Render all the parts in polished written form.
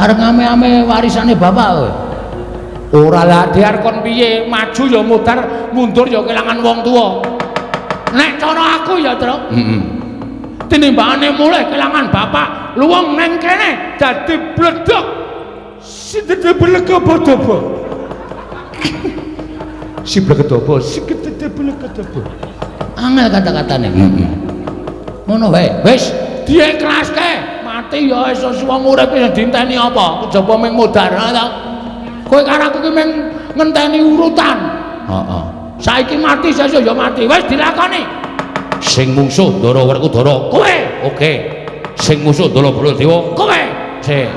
Arep ngame-ame warisane bapak kowe. Ora lah diar kon piye, maju ya mudar, mundur ya kelangan wong tuwa. Nek cara aku ya, Tru. Tinimbangane mulih kelangan bapak, luwung neng kene dadi bledok. Si dadi blegedobo. Si blegedobo, si dadi blegedobo. Angel kata-katane. Ngono wae. Wis dieklaske. Mati ya iso wong urip sing dinteni apa? Kejaba ming mudar ta. Kowe karo aku ki ming ngenteni urutan. Heeh. Saiki mati sesuk ya mati. Wis dilakoni. Sing mungsuh Ndara Werkudara kowe. Oke. Sing musuh Ndara Baladewa kowe. Sik.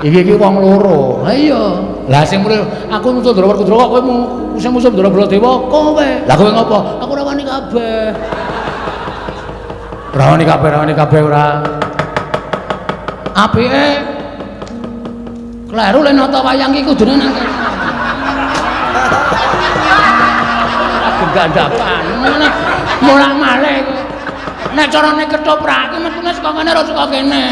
Iki wong loro. Ha iya. Lah sing mulih aku musuh Ndara Werkudara kok kowe sing musuh Ndara Baladewa kowe. Lah kowe ngopo? Aku ora wani kabeh. Rawani kabeh ora. Apike kleru len nata wayang iki kudune nang kene. Aku gandapan. Mulak-malik. Nek carane ketoprak iki metune saka kene ora saka kene.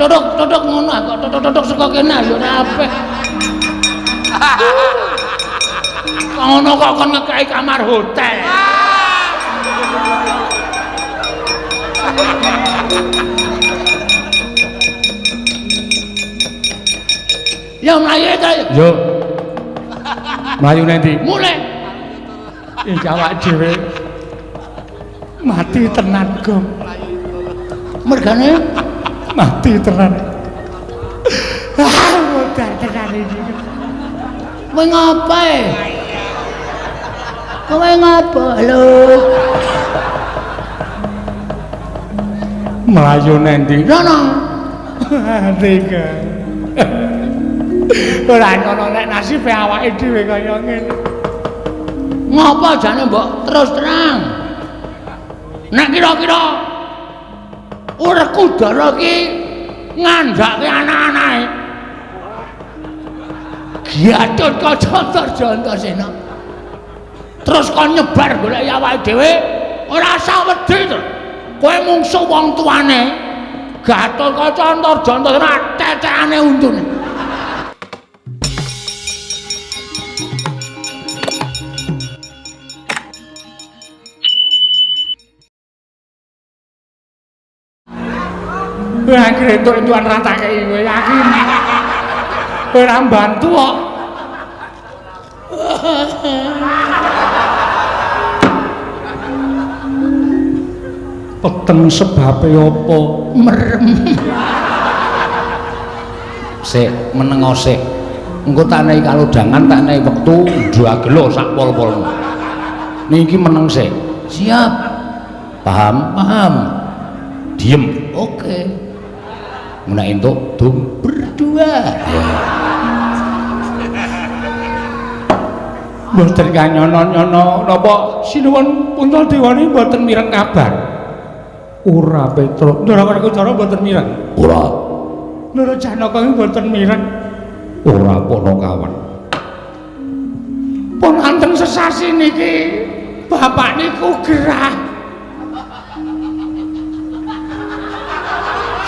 Duduk ngono kok duduk saka kene ya ora apik. Ngono kok kon ngekeki kamar hotel. Ya mlayu ta. Yo. Mlayu nendi? Mulih. Iki awak dhewe mati tenan, Gong. Mergane mati tenan. Modar tenan iki. Kowe ngapae? Kowe ngapa? Lho. Mlayu nendi? Rono. Tiga. Ora ono nek nasibe awake dhewe kaya ngene. Ngapa jane mbok terus terang? Nek kira-kira Werkudara ki ngandhake anak-anake. Giatut Kacantarjantasena. Terus kon nyebar golek awake dhewe, ora usah wedi to. Kowe mungsuh wong tuane. Gatot Kacantarjantasena cecekane untune. Akhirnya itu-ituan rata kayak gue yakin orang bantu kok peteng sebabnya apa merem sik menengok sik engko tak naik kalau jangan tak naik waktu 2 kilo sak pol-polmu niki meneng sik siap paham diem oke. Muna entuk dum berdua. Mboten kanyono-nyono napa sinuwun Punta Dewani mboten mireng kabar. Ora Petruk, Ndara Werkudara mboten mireng. Ora. Ndara Janaka mboten mireng. Ora Panakawan. Pun anteng sesasi niki bapak niku gerah.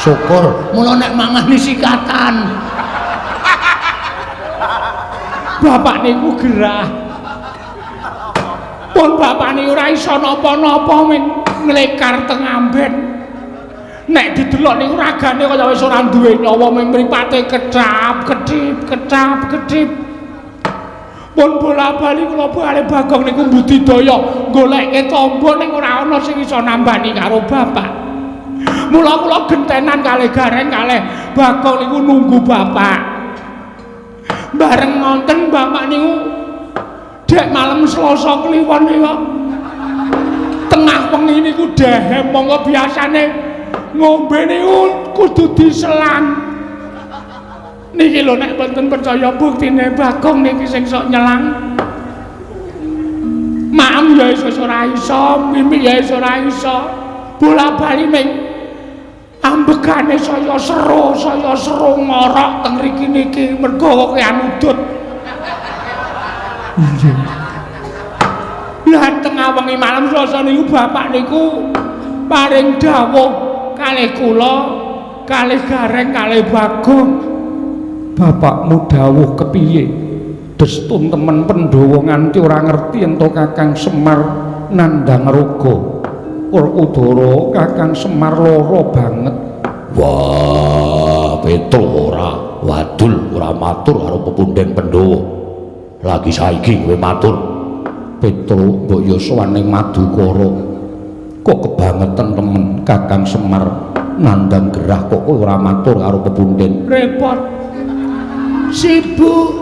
Syukur mula nek mangani sikatan bapak niku gerah pun bapak niku ora iso napa-napa ming nglekar teng amben nek didelok niku ragane kaya wis ora duwe nyawa ming mripate kecap-kedip pun bola-bali kula bali Bagong niku budidaya goleke tamba ning ora ana sing iso nambani karo bapak. Mula kula gentenan kalih Gareng kalih Bagong niku nunggu bapak. Bareng ngonten bapak niku dek malam Selasa kliwon niku. Tengah wengi niku dehem monggo biasane ngombe niku kudu diselang. Niki lho nek mboten percaya buktine Bagong niki sing sok nyelang. Maem ya iso ora iso, mimik ya iso ora iso. Bola-bali ming ambegane saya seru ngorok teng mriki niki mergo kean udut. Nggih. Lah tengah wengi malam Selasa niku bapak niku paring dawuh kalih kula kalih Gareng kalih Bagong. Bapakmu dawuh kepiye? Destun temen Pandhawa nganti ora ngerti ento Kakang Semar nandhang raga. Werkudara Kakang Semar lara banget. Wah, Petro ora wadul, ora matur karo pepundhen Pandhawa. Lagi saiki kowe matur. Petro mbok ya sowan ning Madukara. Kok kebangetan temen Kakang Semar nandhang gerah kok kowe ora matur karo pepundhen. Repot. Sibuk.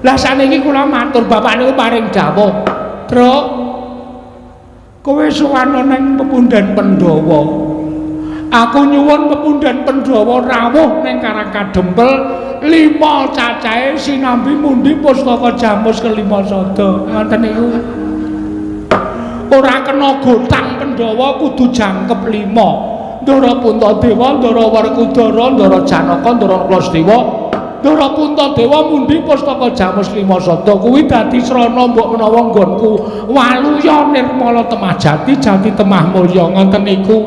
Lah saniki kula matur bapak niku paring dawuh. Truk. Kowe sowan ning pepundhen Pandhawa. Aku nyuwun pepundhen Pandhawa rawuh ning Karang Kadempel 5 cacahe sinambi mundi pustaka Jamus kelima sada. Ngoten niku. Ora kena gotang Pandhawa kudu jangkep 5. Ndara Puntadewa, Ndara Werkudara, Ndara Janaka, Ndara Klasdewa, Ndara Puntadewa mundi pustaka Jamus lima sada kuwi dadi srana mbok menawa nggonku Waluya Nirmala Temahjati Jati Temah Mulya ngoten niku.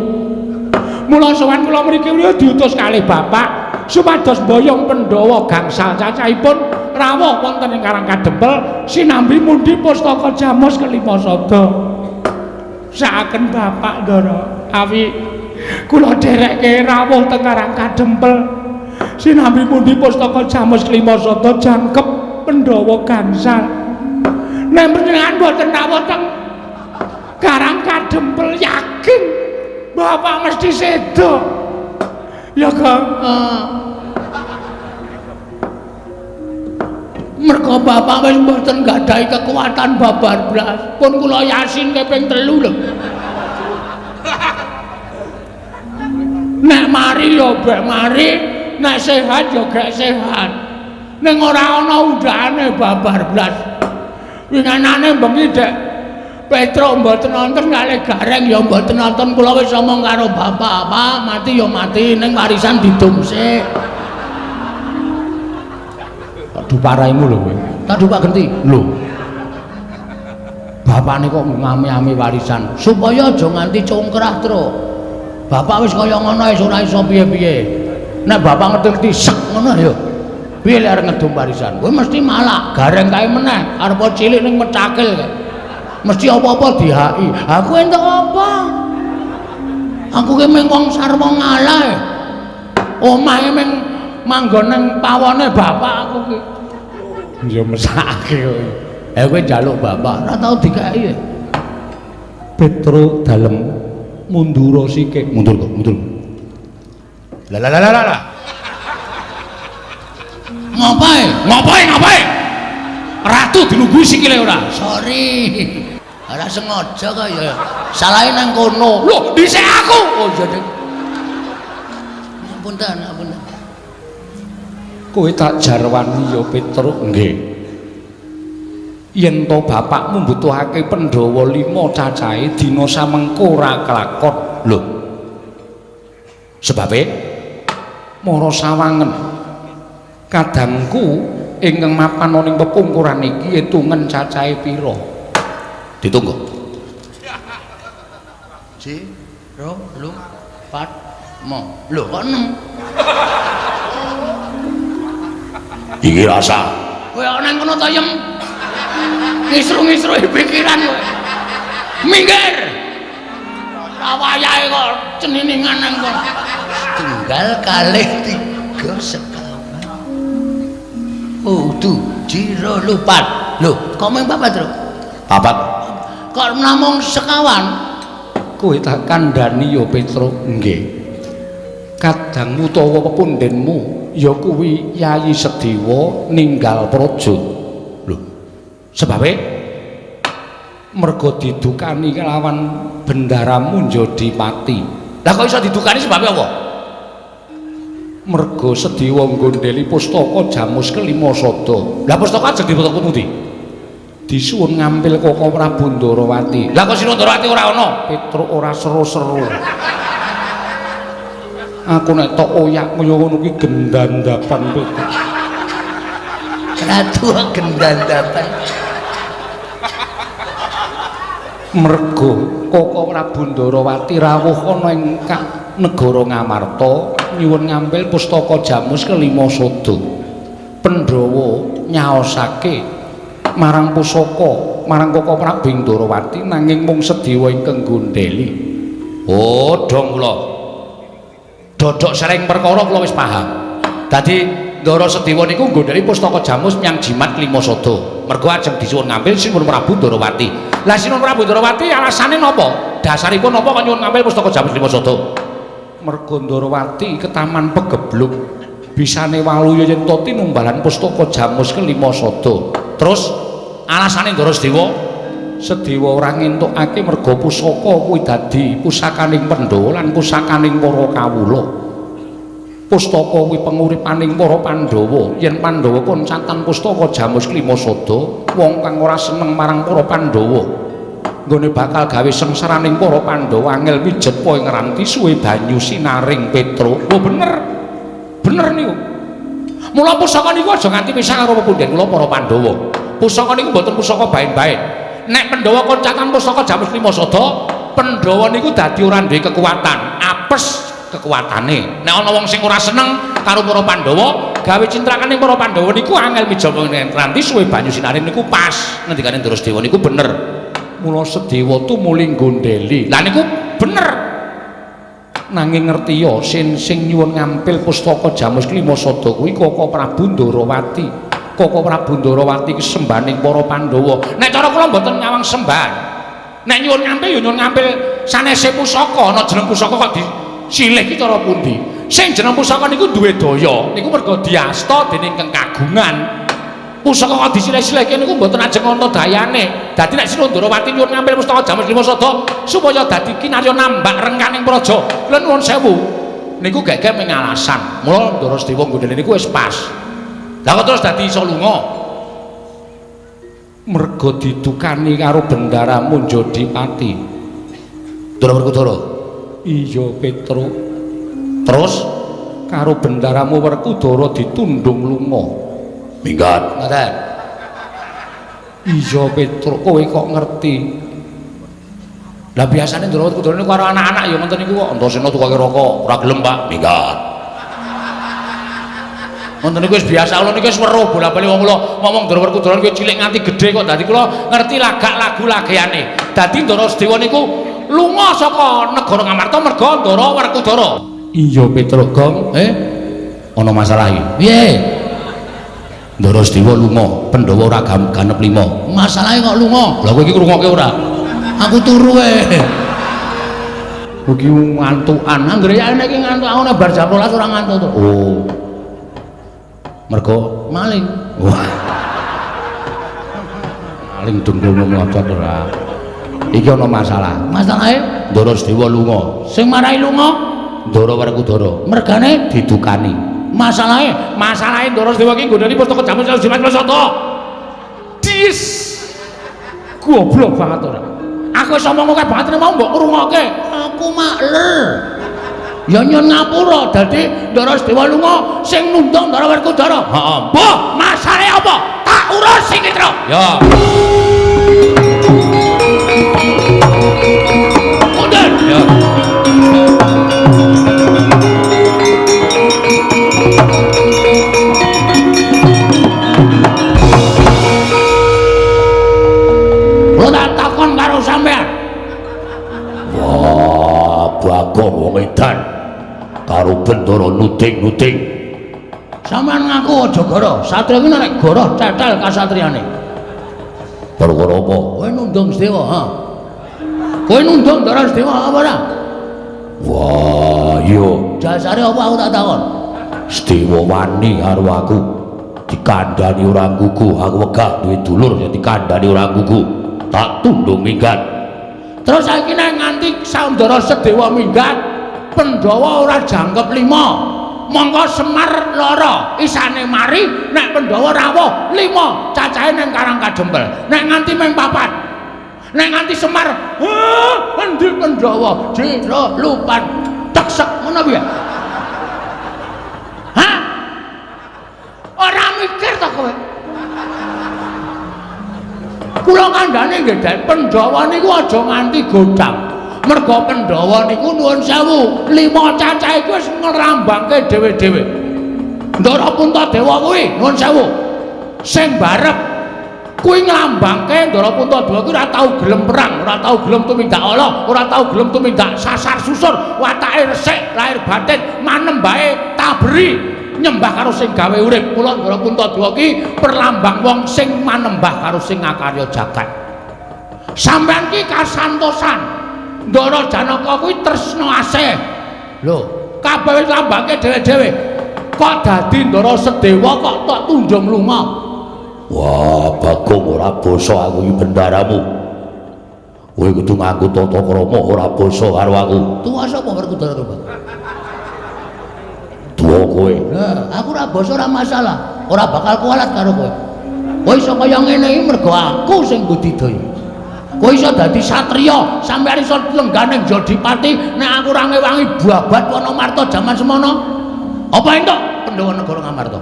Mula sowan kula mriki diutus kalih bapak supados mboyong Pandhawa gangsal cacahipun rawuh wonten ing Karang Kadempel sinambi mundi pustaka Jamus kelima sada. Saaken bapak Ndara awi kula dherekke rawuh teng Karang Kadempel sinambi mundi pustaka Jamus kelima sada jangkep Pandhawa gangsal. Nek panjenengan mboten rawuh teng Karang Kadempel yakin bapak mesti sedo. Ya Kang. Mergo bapak wis mboten gadahi kekuatan babar blas. Pun kula Yasin keping 3 lho. Nek mari ya bek mari, nek sehat ya gek sehat. Ning ora ana undhane babar blas. Winganane bengi dek Petro mboten nonton kalih Gareng ya mboten nonton kula wis omong karo bapak, Pak, mati ya mati ning warisan didumsik. Aduh paraimu lho kowe. Tak Pak Genti. Lho. Bapakne kok ngami-ami warisan supaya aja nganti congkrah tru. Bapak wis kaya ngono wis ora iso piye-piye. Nek bapak ngerti sek ngono ya. Piye lek arep ngedum warisan? Kowe mesti malak, Gareng kae meneh, arep cilik ning Mecakil kae. Mesti apa-apa dihaki. Aku entuk apa? Aku ki mung wong sarwa ngalah. Omahe mung manggon ning pawone bapak aku ki. Ya mesake kowe. Kowe njaluk bapak, ora tau dikeki. Petro dalem mundur sikik. Mundur kok, mundur. Lah. Ngapain? Ratu dilungguhi sikile ora. Sorry. Ora sengaja kok ya. Salahe nang kono. Lho, dhisik aku. Oh iya, Dik. Ampun. Kowe tak jarwani ya Petruk nggih. Yen to bapakmu mbutuhake Pandhawa 5 cacahe dina samengko ora kelakon. Lho. Sebabe mara sawangen kadangku ingkang mapan ning pepungkuran iki hitungen cacahe pira? Ditunggu. Ji, ro, lu, pat, mo. Lho kok 6? Iki rasa. Kowe kok nang kono to yem? Ngisru-ngisru pikiran kowe. Minggir. Awayahe kok ceniningan nang kono. Tunggal kalih 3 sekawan. Tuh, jiro lupat. Lho, kok mung 4, Tru? 4. Kok namung sekawan? Kowe tak kandhani ya Petro. Nggih. Kadang utawa pepundhenmu ya kuwi Yayi Sediwa ninggal praja. Lho. Sebabe mergo didukani kelawan bendaramu Njodipati. Lah kok iso didukani sebabe apa? Mergo Sediwa nggondheli pustaka Jamus kelima sada. Lah pustaka ajeng dipotong pundi? Disuwun ngampil Koko Prabu Ndarawati. Lah kok Sira Ndarawati ora ana? Petro ora seru-seru. Aku nek tok oyak kaya ngono kuwi gendandapan Petro. Ratu gendandapan. Mergo Koko Prabu Ndarawati rawuh ana ing negara Ngamarta nyuwun ngambil pustaka Jamus kelima Sada. Pandhawa nyaosake marang pusaka marang Koko Prabu Ndorowati nanging mung Sedewa ingkang gondheli. Oh, dong kula. Dodok sering perkara kula wis paham. Dadi Ndara Sedewa niku gondheli pustaka Jamus nyang jimat kelima Sada. Mergo ajeng disuwun ngambil Sinuwun Prabu Ndorowati. Lah Sinuwun Prabu Ndorowati alasane napa? Dasaripun napa kok nyuwun ngambil pustaka Jamus kelima Sada? Mergo Ndorowati ketaman pegebluk. Bisane waluya yen to tinumbalan pustaka Jamus kelima Sada. Terus alasane Ndara Sedewa ora ngentukake merga pusaka kuwi dadi pusakaning Pandhawa lan pusakaning para kawula. Pustaka kuwi penguripaning para Pandhawa. Yen Pandhawa koncatan pustaka Jamus kelima Sada, wong kang ora seneng marang para Pandhawa nggone bakal gawe sengsaraning para Pandhawa angel mijet poe ngranti suwe banyu sinaring Petro. Oh bener. Bener niku. Mula pusaka niku aja nganti pisah karo pepundhen kula para Pandhawa. Pusaka niku mboten pusaka bae-bae. Nek Pandhawa koncatan pustaka Jamus kelima Sada, Pandhawa niku dadi ora duwe kekuatan, apes kekuatane. Nek ana wong sing ora seneng karo para Pandhawa, gawe cintrakaning para Pandhawa niku angel mijaba nganti suwe banyu sinaring niku pas. Ngendikane Ndara Sedewa niku bener. Mula Sedewa tumuli gondheli. Lah niku bener. Nanging ngerti ya sing nyuwun ngampil pustaka Jamus kelima Sada kuwi Koko Prabu Ndorowati. Koko Prabu Ndorowati ki sembahaning para Pandhawa. Nek cara kula mboten nyawang sembahan. Nek nyuwun ngampil ya nyuwun ngampil sanese pusaka, ana jeneng pusaka kok disilih ki cara pundi. Sing jeneng pusaka niku duwe daya, niku merga diasta dening kang kagungan. Pusaka kok disilih-silihke niku mboten ajeng ana dayane. Dadi nek Sinuwun Ndorowati nyuwun ngampil pustaka Jamus kelima Sada supaya dadi kinarya nambak rengkaning praja. Kula nuwun sewu. Niku gek-gek ming alasan. Mula Ndara Sedewa nggodheni niku wis pas. Lah kok terus dadi iso lunga? Merga didukani karo Bendara Munjadipati. Ndara Werkudara. Iya, Petro. Terus karo Bendaramu Werkudara ditundung lunga. Minggat. Ngoten. Iya, Petro, kowe kok ngerti. Lah biasane Ndara Werkudara niku karo anak-anak ya ngoten niku kok. Antasena tukake rokok, ora gelem, Pak. Minggat. Wonten niku wis biasa kula niku wis weruh bola-bali wong kula ngomong Ndara Werkudara niku cilik nganti gedhe kok dadi kula ngerti lagak lagu lageane. Dadi Ndara Sedewa niku lunga saka negara Ngamarta merga Ndara Werkudara. Iya Petro Gong, ana masalah iki. Piye? Ndara Sedewa lunga, Pandhawa ora ganep lima. Masalahe kok lunga? Lah kowe iki krungokke ora? Aku turu Iki ngantukan. Anggere yen iki ngantuk aku nek bar jam 12 ora ngantuk to. Oh. Mergo maling. Wah. Maling dengkulmu mlocot ora. Iki ana masalah. Masalahe Ndara Sedewa lunga. Sing marahi lunga Ndara Werkudara. Mergane didukani. Masalahe Ndara Sedewa iki nggodhani pustaka Jamus kelima Sada. Dis. Goblok banget ora. Aku wis omong kok banget mau mbok ngrungokke. Aku makler. Ya nyun ngapura dadi Ndara Sedewa lunga sing nundung Ndara Werkudara. Heeh. Mbah, masalahe apa? Tak urus sing Mitra. Ya. Mundur. Ya. Kula tak takon karo sampean. Wah, Bagong wong edan. Karo Bendara nuting-nuting. Sampeyan ngaku aja goro, satria iki nek goro cetel kasatriyane. Perkara apa? Kowe nundung Sedewa, ha. Kowe nundung Ndara Sedewa apa ora? Wah, iya. Dasare apa aku tak takon? Sedewa wani karo aku. Dikandani ora gugu, aku wegah duwe dulur ya dikandani ora gugu. Tak tundung minggat. Terus saiki nek nganti Ndara Sedewa minggat, Pandhawa ora jangkep 5. Monggo Semar loro, isane mari nek Pandhawa rawuh 5, cacahe ning Karang Kadempel. Nek nganti ming 4. Nek nganti Semar, endi Pandhawa? Jero lupan teksek ngono piye? Hah? Ora mikir to kowe? Kula kandhane nggih, Pandhawa niku aja nganti godhang. Mergo Pandhawa niku nuwun sewu, 5 cacah iku wis ngrambangke dhewe-dhewe. Ndara Puntadewa kuwi nuwun sewu. Sing barep kuwi nglambangke Ndara Puntadewa kuwi ora tau gelem perang, ora tau gelem tumindak ala, ora tau gelem tumindak sasar susur, watake resik, lahir batin manembahe taberi nyembah karo sing gawe urip. Mula Ndara Puntadewa ki perlambang wong sing manembah karo sing ngakarya jagat. Sampeyan ki kasantosan. Ndara Janaka kuwi tresna asih. Lho, kabeh wis lambangke dhewe-dhewe. Kok dadi Ndara Sedewa kok tok tunjung lunga? Wah, Bagong ora basa aku iki bendaramu. Kowe kudu nganggo tata krama ora basa karo aku. Tuwa sapa Werkudara to, Bang? Tuwa kowe. Lah, aku ora basa ora masalah. Ora bakal kualat karo kowe. Kowe iso kaya ngene iki mergo aku sing budidaya. Kowe iso dadi satriya, sampeyan iso lenggane Jodipati, nek aku ora ngewangi babat Wonomarta jaman semono. Apa entuk Pandhawa negara Ngamarta?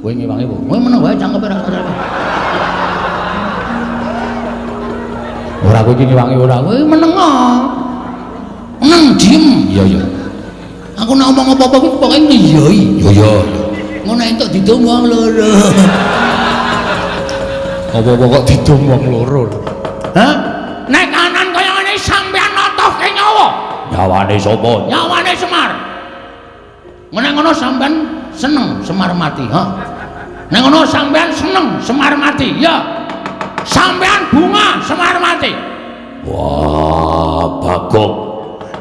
Kowe ngewangi apa? Kowe meneng wae cangkepe ra sadar. Ora kowe iki ngewangi ora, kowe meneng. Meneng diem. Iya iya. Aku nek ngomong apa-apa kuwi pokoke ngiyoi. Iya iya. Ngono entuk didum wong loro. Apa-apa kok didum wong loro. Hah? Nek kanan kaya ngene sampeyan notohke nyawa. Nyawane sapa? Nyawane Semar. Nek ngono sampeyan seneng Semar mati, ha? Nek ngono sampeyan seneng Semar mati, ya. Sampeyan bunga Semar mati. Wah, Bagong.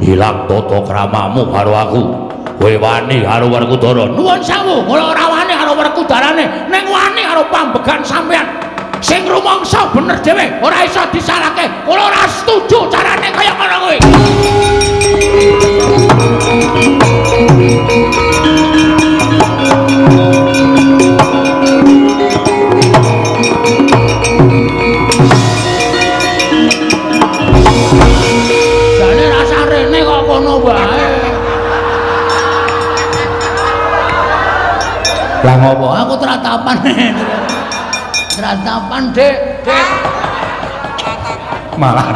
Hilang tata kramamu karo aku. Kowe wani karo Werkudara. Nuwun sewu, kula ora wani karo Werkudarane, ning wani karo pambegan sampeyan. Sing rumangsa bener dhewe, ora iso disalahke. Kula ora setuju carane kaya ngono kuwi. Jane rasa rene kok kono wae. Lah ngopo? Aku tratapan. Tratapan, Dik. Malah.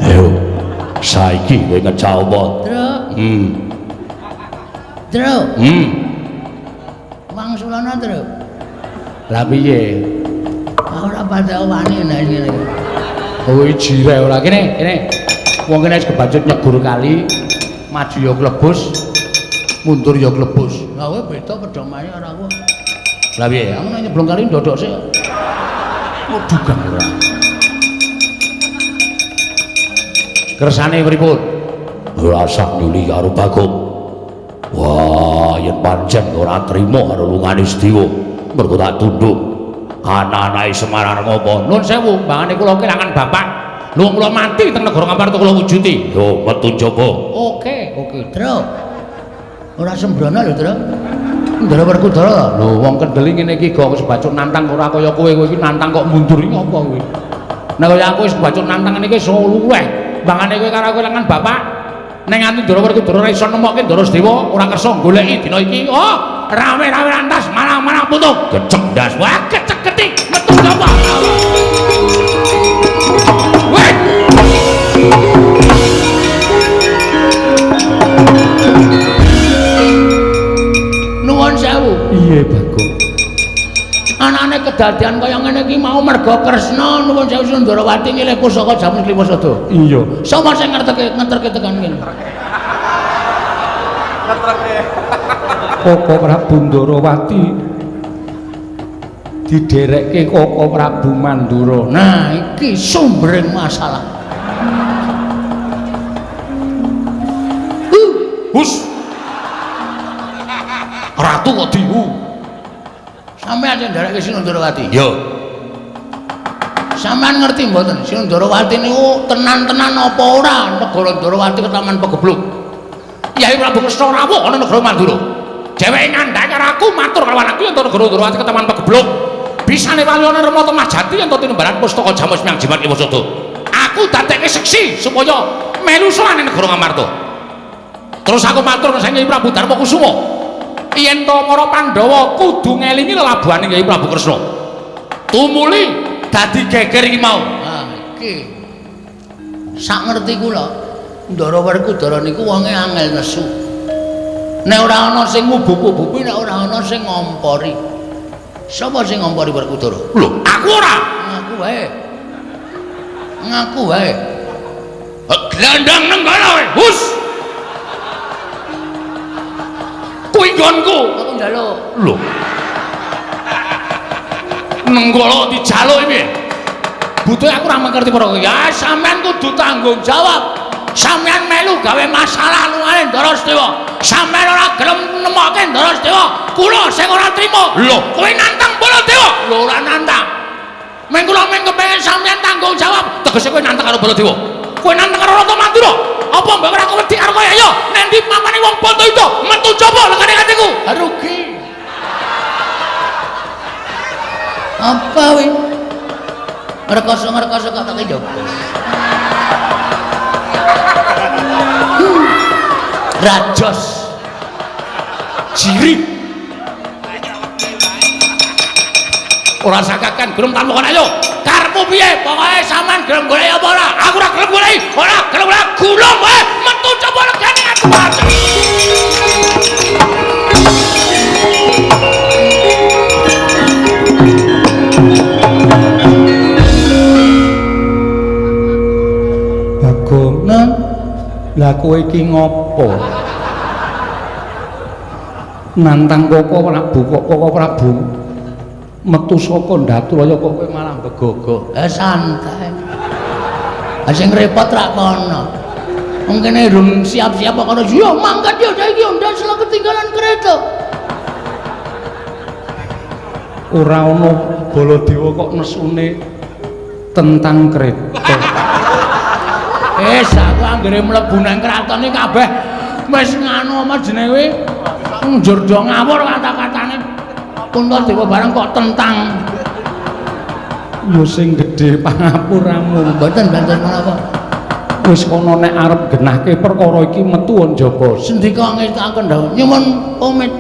Ayo. Saiki kowe ngecah apa? Truk. Truk. Wangsulana, Truk. Lah piye? Ora pada wani nek ngene. Oh, jire ora kene. Wong kene wis kebacut nyegur kali, maju ya klebus, mundur ya klebus. Lah kowe beda pedomane ora aku. Lah piye? Aku nek nyeblong kali ndodok sik. Oh, dugang ora. Kersane pripun? Ora sak nyuli karo Bagong. Wah, yen pancen ora trima karo lungane Sedewa, mergo tak tunduk. Anak-anake Semar arep ngopo? Nuwun sewu, mbangane kula kelangan bapak. Lho kula mati teng negara Ngamarta kula wujuti. Yo, metu njaba. Oke, Truk. Ora sembrono lho, Truk. Ndara Werkudara. Lho, wong kendeli ngene iki kok wis bacuk nantang ora kaya kowe iki nantang kok mundur iki ngopo kowe? Nek kaya aku wis bacuk nantang ngene iki iso luweh. Mbangane kowe karo kelangan bapak. Nek nganti Ndara Werkudara ora iso nemokke Ndara Sedewa, ora kersa goleki dina iki. Oh, rame-rame lantas malang-malang putung. Gecek ndas. Wah, kecek-ketik metu njaba. Weh. Nuwun sewu. Iya, Bagong. Anane kedadian kaya ngene iki mau merga Kresna nuwun sewu Sundarawati ngilih pusaka jaman Klimasada. Iya. Sapa sing ngeterke tekan kene? Ngeterke. Koko Prabu Ndarawati diderekke Koko Prabu Mandura. Nah, iki sumbering masalah. Hus. Ratu kok dihu. Sampeyan sing nderekke Sinundarawati. Yo. Sampeyan ngerti mboten Sinundarawati niku tenan-tenan apa ora negara Ndarawati ketaman pegebluk. Kyai Prabu Kresna rawuh ana negara Mandura. Dheweke ngandhake karo aku matur karo anakku yen negara Ndarawati ketaman pegebluk. Bisane walyana Rama Majati yen tinimbalan pustaka Jamus Myang Jimat Klimasada. Aku dadekke seksi supaya melu sowane negara Ngamarta. Terus aku matur karo Kyai Prabu Darma Kusuma. Yen to para Pandhawa kudu ngelingi lelabuhane Kyai Prabu Kresna. Tumuli dadi geger iki mau. Ah, iki. sak ngerti kula Ndara Werkudara niku wonge angel nesu. Nek ora ana sing ngubup-ubupi, nek ora ana sing ngompori. Sapa sing ngompori Werkudara? Lho, aku ora. Ngaku wae. Ngaku wae. Glandang nenggala wae. Hus. Kuwi nggonku. Aku njaluk. Lho. Nenggala dijaluk piye? Butuh aku ora mengerti para ya sampean kudu tanggung jawab. Sampeyan melu gawe masalah luwih Ndara Sedewa. Sampeyan ora gelem nemokke Ndara Sedewa. Kula sing ora trima. Lho, kowe nantang Baladewa. Lho ora nantang. Men kula men kepengin sampeyan tanggung jawab. Tegese kowe nantang karo Baladewa. Kowe nantang karo Rata Mandura. Apa mbok ora wedi karo kowe ya? Nek ndi mamane wong Ponto itu metu coba lekane atiku. Rugi. Apa wih? Ngerkoso kok tak njaba. Rajos Jirik ora sakakan gelem tamukan ayo karepmu piye pokoke sampean gelem golek apa ora aku ora gelem golek ora gelem ora gulung wae metu coba legane aku Bagong nah lah kowe iki ngopo? Nantang Koko Prabu metu saka Ndaturaya kok kowe malah begogo. Santai. Sing repot ra kono. Wong kene durung siap-siap kok karo yo mangkat yo saiki yo ndak sela ketinggalan kereta. Ora ana Baladewa kok nesune tentang kereta. Aku anggere mlebu nang kraton iki kabeh wis nganu apa jenenge njur do ngawur kata-katane Puntadewa bareng kok tentang yo sing gedhe pangapuramu mboten menapa wis kono nek arep genahke perkara iki metu njaba sendika ngestaken dawuh nyuwun pamit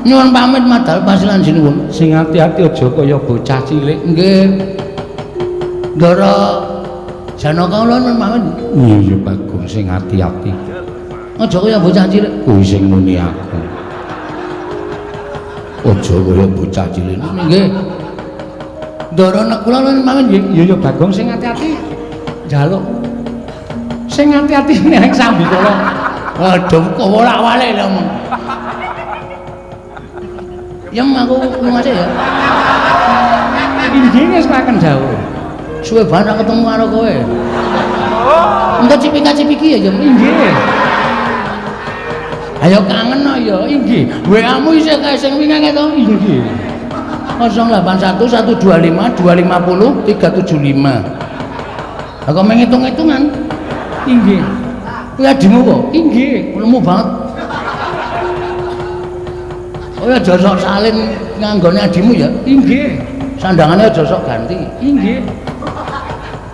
nyuwun pamit madal pasilan sinuwun sing ati-ati aja kaya bocah cilik nggih Ndara Janaka kula pamit iya Bagong sing ati-ati aja kaya bocah cilik kuwi sing muni aku Aja kaya bocah cilik nggih Ndara nek kula pamit nggih iya Bagong sing ati-ati njaluk sing ati-ati nek sambi kula aduh kok wolak-walik lho yang aku lunga ya inggih wis paken jauh suwe banget ketemu karo kowe engko cipika-cipiki ya inggih ayo kangen no ya inggih WA-mu isih kae sing wingi to inggih 081 125 250 375 aku menghitung-hitungan inggih kuwi adimu kok inggih lemu banget oh ya aja sok salin nganggone adimu ya inggih sandangannya aja sok ganti inggih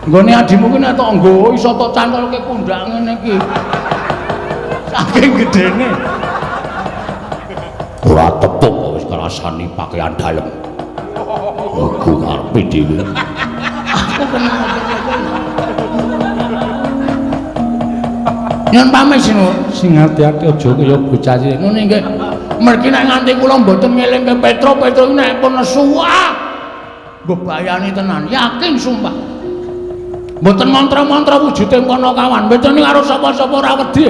nggone adimu ki nek tok nggo iso tok cantolke pundak ngene iki saking gedene ora tepuk kok wis ngrasani pakaian dalem aku karepe dhewe aku kenal Nyon pamit sing ati-ati aja kaya bocah cilik ngene nggih mergi nek nganti kula mboten ngelingke Petro iki nek pun nesu bebayani tenan yakin sumpah mboten mantra-mantra wujude kono kawan mboten karo sapa-sapa ora wedi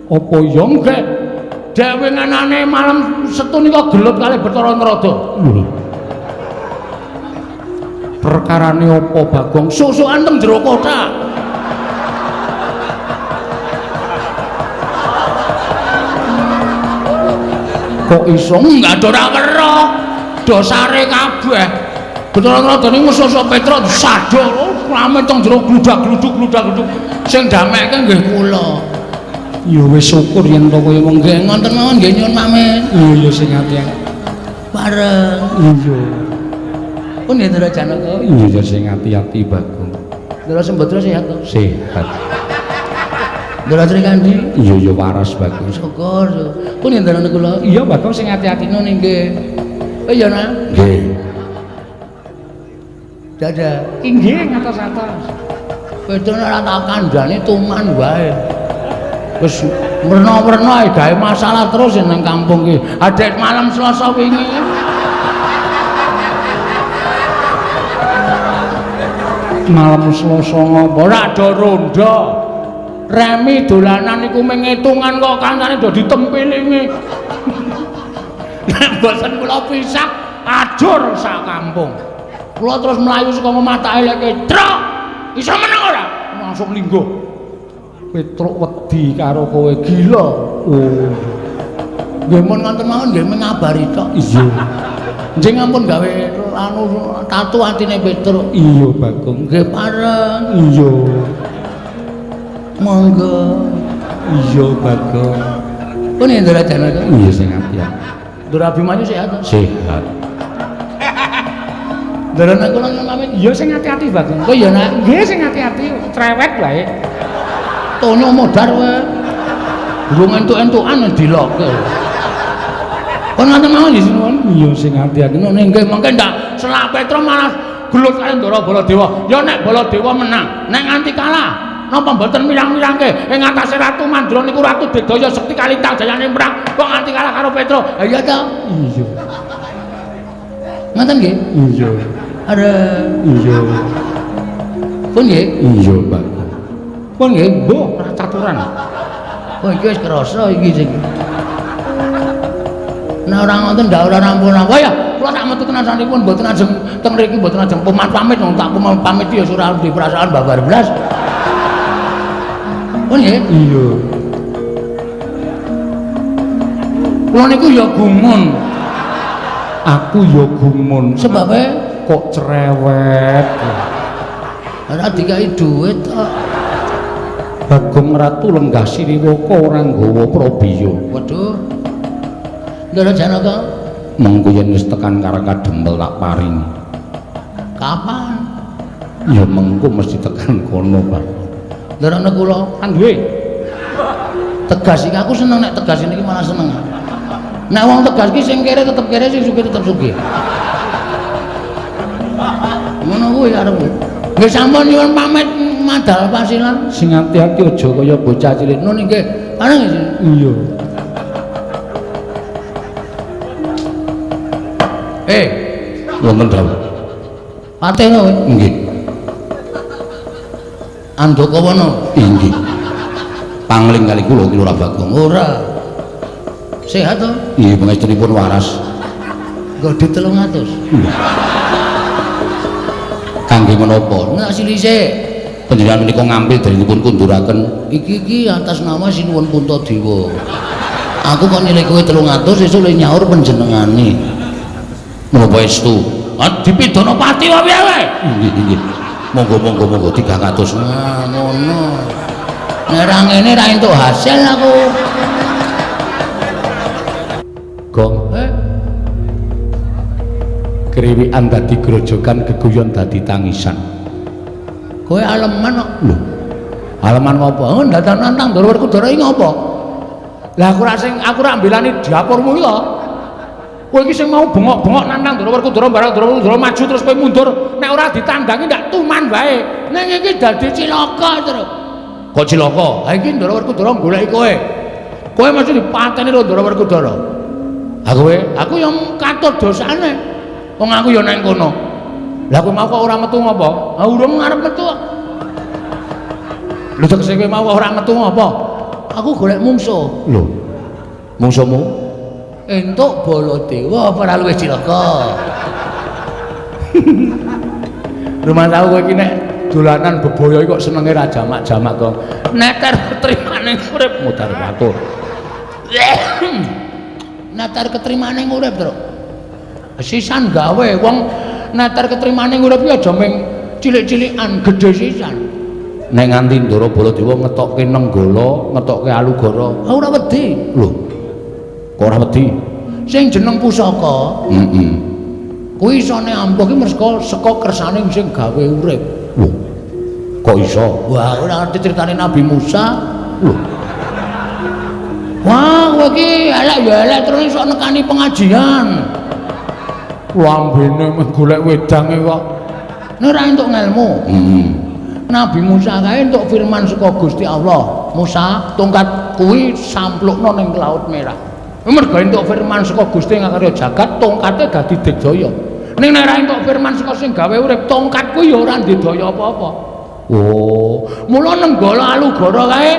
apa ya nggih dhewe ngenane malam Setu nika gelut kalih Bathara Narada perkarane apa Bagong susukan teng jero kota kok iso enggak ora kero dosare kabeh Bathara Narada niku musuh Petra disadol rame teng jero gludak-gluduk sing damekke nggih kula ya wis syukur yen to kowe wong nggih ngoten mawon nggih nyuwun pamit iya sing ati-ati bareng iya pun ya Ndara Janaka iya sing ati-ati Bagong Ndara Sembadra sehat to sehat Ndara Srikandi iya ya waras Bagong syukur pun ya Ndara kula iya Bagong sing ati-ati ngono nggih oh iya nah nggih dadah inggih ngatos-atos Petrone ora tak kandhani tuman wae. Wis merno-merno ae gawe masalah terus nang kampung iki. Adek malam Selasa wingi. Malam Selasa ngopo? Ora ada ronda. Remi dolanan iku mengitungan kok kancane do ditempilingi. Nek boten kula pisak ajur sak kampung. Kula terus mlayu saka mata eleke, "Truk, iso meneng ora?" Langsung lingguh. Petruk wedi karo kowe gila. Oh. Nggih mun ngoten mawon nggih ngabari tok. Iya. Njing ampun gawe anu tatu atine Petruk. Iya, Bagong. Nggih pareng. Iya. Monggo. Iya, Bagong. Pun Indra Janaka. Iya sing ati-ati. Ndara Abimanyu sehat? Sehat. Ndara kula nami iya sing ati-ati, Bagong. Kok ya nggih sing ati-ati, trewet wae. Tono modar wae. Durung entuk-entukan dilokke. Kon ngoten mawon nggih sinuwun. Iya sing ati-ati. Nggih mengke ndak selak Petro malah gelut kali Ndara Baladewa. Ya nek Baladewa menang, nek nganti kalah napa mboten mirang-mirangke ing atase Ratu Mandra niku Ratu Bedaya Sekti Kalintang Jayane perang kok nganti kalah karo Petro. Ha iya ta? Iya. Ngoten nggih? Iya. Are iya. Pun nggih? Iya, Pak. Pun nggih, mbuh caturan. Oh iki wis krasa iki sing. Nek ora ngoten ndak ora rampun-rampun. Ya, kula tak metu tenan sanipun mboten ajeng teng mriki mboten ajeng pamit wong tak pamit ya ora di perasaan babar blas. Oh nggih? Iya. Kula niku ya gumun. Aku ya gumun. Sebabe kok cerewet. Ora dikai dhuwit kok. Bagong Ratu lenggah Sriwaka ora nggawa Prabiya. Waduh. Ndara Janaka, mengko yen wis tekan karo kadempel tak paringi. Kapan? Ya mengko mesti tekan kono, Pak. Ndarane kula kan duwe. Tegas iki aku seneng nek tegas niki malah seneng. Nek wong tegas ki sing kere tetep kere, sing sugih tetep sugih. Ngono kuwi arep. Nggih sampun nyuwun pamit madal pasilan. Sing ati-ati aja kaya bocah cilik. Nun nggih. Pareng nggih. Iya. Wonten dawuh. Pateno kowe? Nggih. Andakawana? Inggih. Pangling kali kula ki ora Bagong. Ora. Sehat to? Nggih, pangestunipun waras. Nggodhe 300. Kangge menapa? Nek silise panjenengan menika ngambil darinipun kunduraken. Iki atas nama Sinuwun Puntadewa. Aku kok nilai kowe 300 sesuk le nyaur panjenengane. Menapa estu? Dipidana pati wae wae. Nggih. Monggo 300. Nah, ngono. Nek ra ngene ra entuk hasil aku. Gong, Kriwikan dadi grojogan, geguyon dadi tangisan. Kowe aleman kok. Lho. Aleman apa? Oh, datang nantang Ndara Werkudara iki ngopo? Lah aku ra mbelani dapurmu iki kok. Kowe iki sing mau bengok-bengok nantang Ndara Werkudara barang Ndara Werkudara maju terus kowe mundur. Nek ora ditandangi ndak tuman wae. Ning iki dadi cilaka terus. Kok cilaka? Ha iki Ndara Werkudara goleki kowe. Kowe mesti dipateni karo Ndara Werkudara. Aku yang katut dosane. Wong aku ya nang kono. Lah kowe mau kok ora metu ngopo? Ah urung ngarep metu. Lho tekse kowe mau ora metu ngopo? Aku golek mungsuh. Lho. Mungsuhmu? Entuk Baladewa ora luwih cilaka. Rumah tahu kowe iki nek dolanan bebaya kok senenge ra jamak-jamak kok. Neter ketrimane urip mutar matur. Neter ketrimane urip, Tru. Sisan gawe wong neter ketrimane urip ya aja ming cilik-cilikan, gedhe sisan. Nek nganti Ndara Baladewa ngetokke Nenggala, ngetokke Alugara, ora wedi. Lho. Kok ora wedi? Sing jeneng pusaka. Kuwi isone ampuh ki mergo saka kersane sing gawe urip. Lho. Kok iso? Wah, ora ngerti critane Nabi Musa. Lho. Wah, kowe iki elek ya elek terus iso nekani pengajian. Lambene menggolek wedange kok. Nek ora entuk ngelmu. Nabi Musa kae entuk firman saka Gusti Allah. Musa, tongkat kuwi samplukno ning Laut Merah. Mergo entuk firman saka Gusti ngakarya jagat, tongkate dadi digdaya. Ning nek ora entuk firman saka sing gawe urip, tongkat kuwi ya ora ndedaya apa-apa. Oh, mula nenggala alugara kae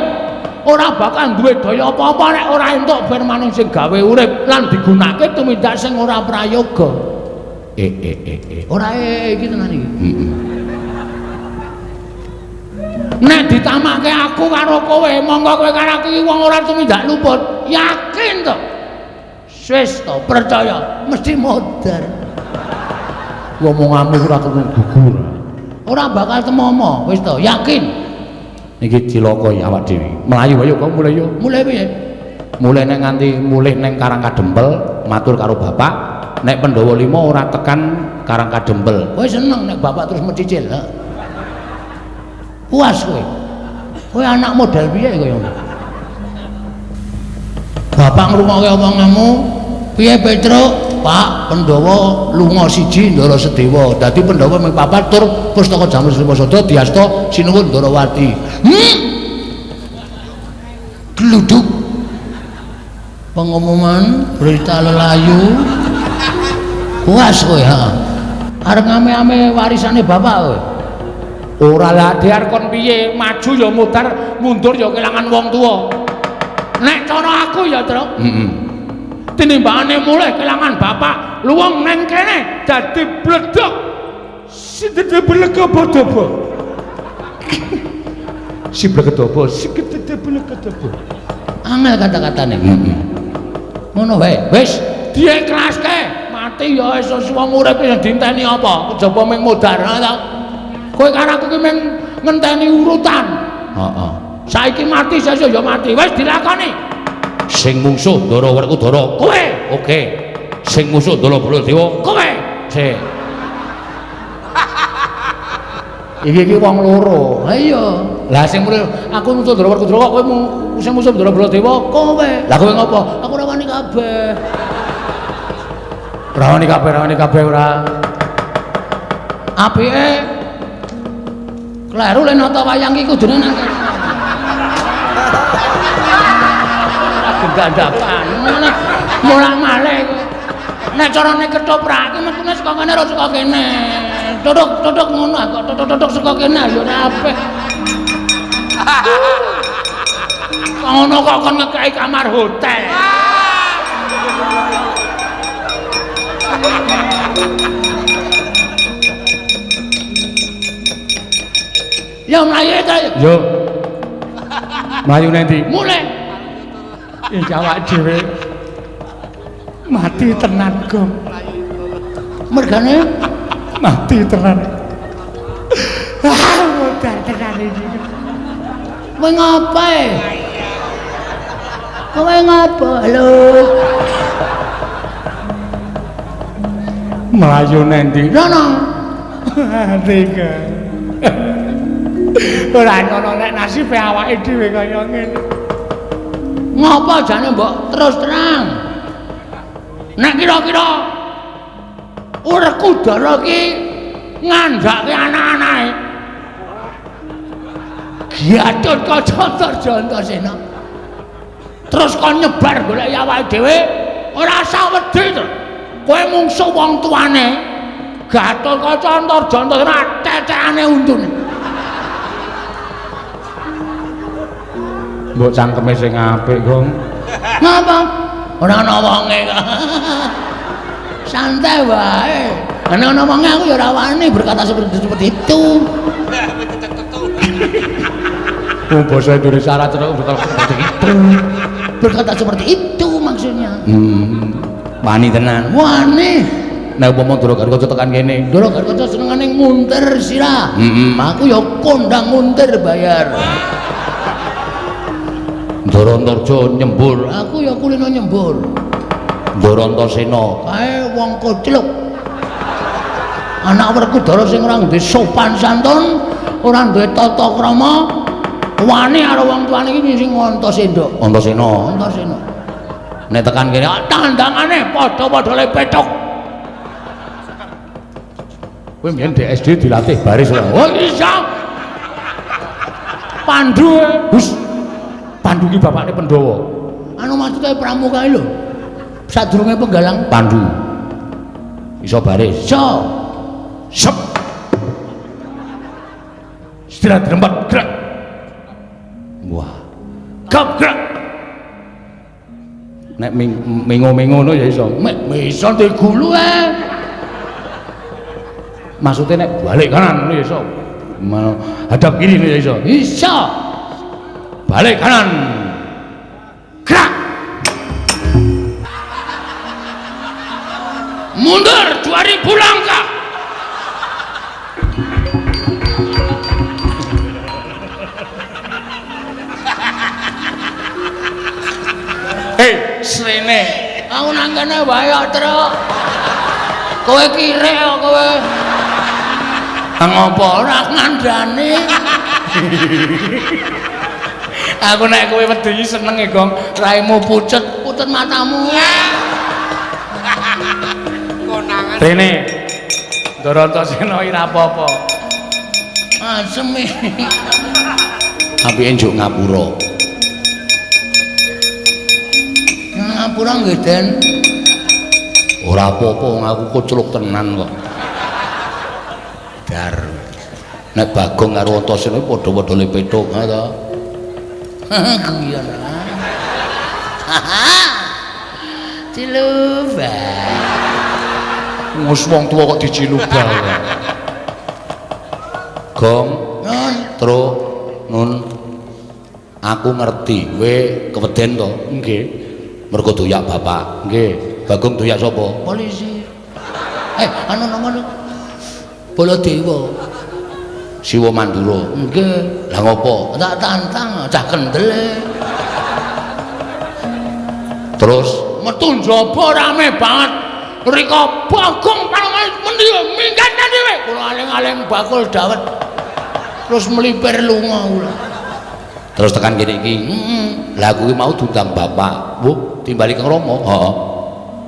ora bakal duwe daya apa-apa nek ora entuk firman sing gawe urip lan digunakake tumindak sing ora prayoga. Ora iki tenan iki. Nek ditamake aku karo kowe, monggo kowe karo aku iki wong ora tumindak luput. Yakin to? Wis to, percaya, mesti modar. Ngomonganmu ora kena gugur. Ora bakal temomo, wis to, yakin. Niki cilaka ya awak dhewe. Melayu ayo kok mulai yo. Mulai piye? Mulai nek nganti mulih ning Karangkadempel, matur karo bapak, nek Pandhawa 5 ora tekan Karangkadempel. Kowe seneng nek bapak terus mencicil, ha? Puas kowe. Kowe anak model piye kowe? Bapak ngrungokke omonganmu, piye Petruk? Pak, Pandhawa lunga siji Ndara Sedewa. Dadi Pandhawa ming papat tur pustaka Jamur Sriwasada diasta sinuwun Ndarawati. Gluduk. Pengumuman berita lelayu. Puas kowe, ha. Arep ngame-ame warisane bapak kowe. Ora lah diar kon piye, maju ya mudar, mundur ya kelangan wong tuwa. Nek cara aku ya, Truk. Tinimbangane mulih kelangan bapak, luwung neng kene dadi bledok. Si dadi blegedobo. Si blegedobo, si dadi blegedobo. Angel kata-katane. Ngono wae. Wis diiklaske. Mati ya iso wong urip sing dinteni apa? Kejaba ming mudar ta. Kowe karo aku ki ming ngenteni urutan. Heeh. Saiki mati sesuk ya mati. Wis dilakoni. Sing mungsuh Ndara Werkudara kowe. Oke. Sing mungsuh Ndara Baladewa kowe. Sik. Iki wong loro. Ha iya. Lah sing mulih aku mungsuh Ndara Werkudara kok kowe sing mungsuh Ndara Baladewa kowe. Lah kowe ngopo? Aku ora wani kabeh. Ora wani kabeh ora. Apike kleru len nata wayang iki kudune nang gendakan mulak-malik nek carane ketoprak iki metune saka kene ora saka kene dodok ngono kok dodok saka kene ya ora apik ngono kok kon ngekeki kamar hotel ya mlayu ta yo mlayu nanti mulai awak dhewe mati tenan Gong. Mergane mati tenan. Modar tenan iki. Kowe ngapa? Kowe ngapa? Lho. Melayu nanti. Rono. Tiga. Ora ono nek nasibe awake dhewe kaya ngene. Ngapa jane mbok terus terang? Nek kira-kira Werkudara ki ngandhake anak-anake. Gatut Kaca Antasena. Terus kon nyebar golek awake dhewe, ora usah wedi to. Kowe mungsuh wong tuane. Gatut Kaca Antasena tetekane untune. Mbok cangkeme sing apik, Gong. Ngapa? Ora ana wonge kok. Santai wae. Nek ana wonge aku ya ora wani berkata seperti itu. Oh, bahasa Indonesia Arab berkata seperti itu. Berkata seperti itu maksudnya. Wani tenan. Wani. Nek umpama Ndara Garkaca tekan kene, Ndara Garkaca senengane ngunter sirah. Aku ya kondang ngunter bayar. Ndara Antarja nyembur, aku ya kulino nyembur. Ndara Antasena kae wong kocluk. Anak Werkudara sing ora duwe sopan santun, ora duwe tata krama, wani karo wong tuane iki sing Antasena. Antasena. Nek tekan kene tandangane padha-padha le petok. Kowe mbiyen di SD dilatih baris ora? Oh iya. Pandu. Hus. Pandu ki bapakne Pandhawa. Anu maksude pramuka lho. Sadurunge penggalang Pandu. Iso baris. so. Sep. Istirahat rempat gerak. Wah. Gap gerak. Nek mengo-mengo ngono ya iso. Mek iso digulu Maksudnya nek balik kanan ngono ya iso. Hadap kiri ngono ya iso. Iso. Balik kanan. Gerak. Mundur 2000 langkah. Srene, Aku nang kene wae kok, Truk. Kowe kire kok kowe. ngopo ora ngandani? Aku nek kowe wedi seneng e, Gong. Raimu pucet matamu. Konangan. Rene. Darantasena ora apa-apa. Asem e. Apike njuk ngapura. Ngapura nggih, Den. Ora apa-apa wong aku kocluk tenan kok. Dar. Nek Bagong karo Antasena padha-padha lepethuk ha to. Guyon. Ciluba. Ngus wong tuwa kok dicilubah. Gong, Nun, Truk, Nun. Aku ngerti, kowe keweden to? Nggih. Mergo doyak bapak. Nggih. Bagong doyak sapa? polisi. Anu nomor Baladewa. Siwa Mandura. Nggih. Lah ngopo? Tak tantang cah kendele. Terus Metu njaba rame banget. Rika Bagong panjenengan mendi minggat dhewe. Kula aling-aling bakul dawet. Terus melipir lunga kula. terus tekan kene iki. Lah kuwi mau diundang bapak. Bu, timbali Kang Rama. Heeh.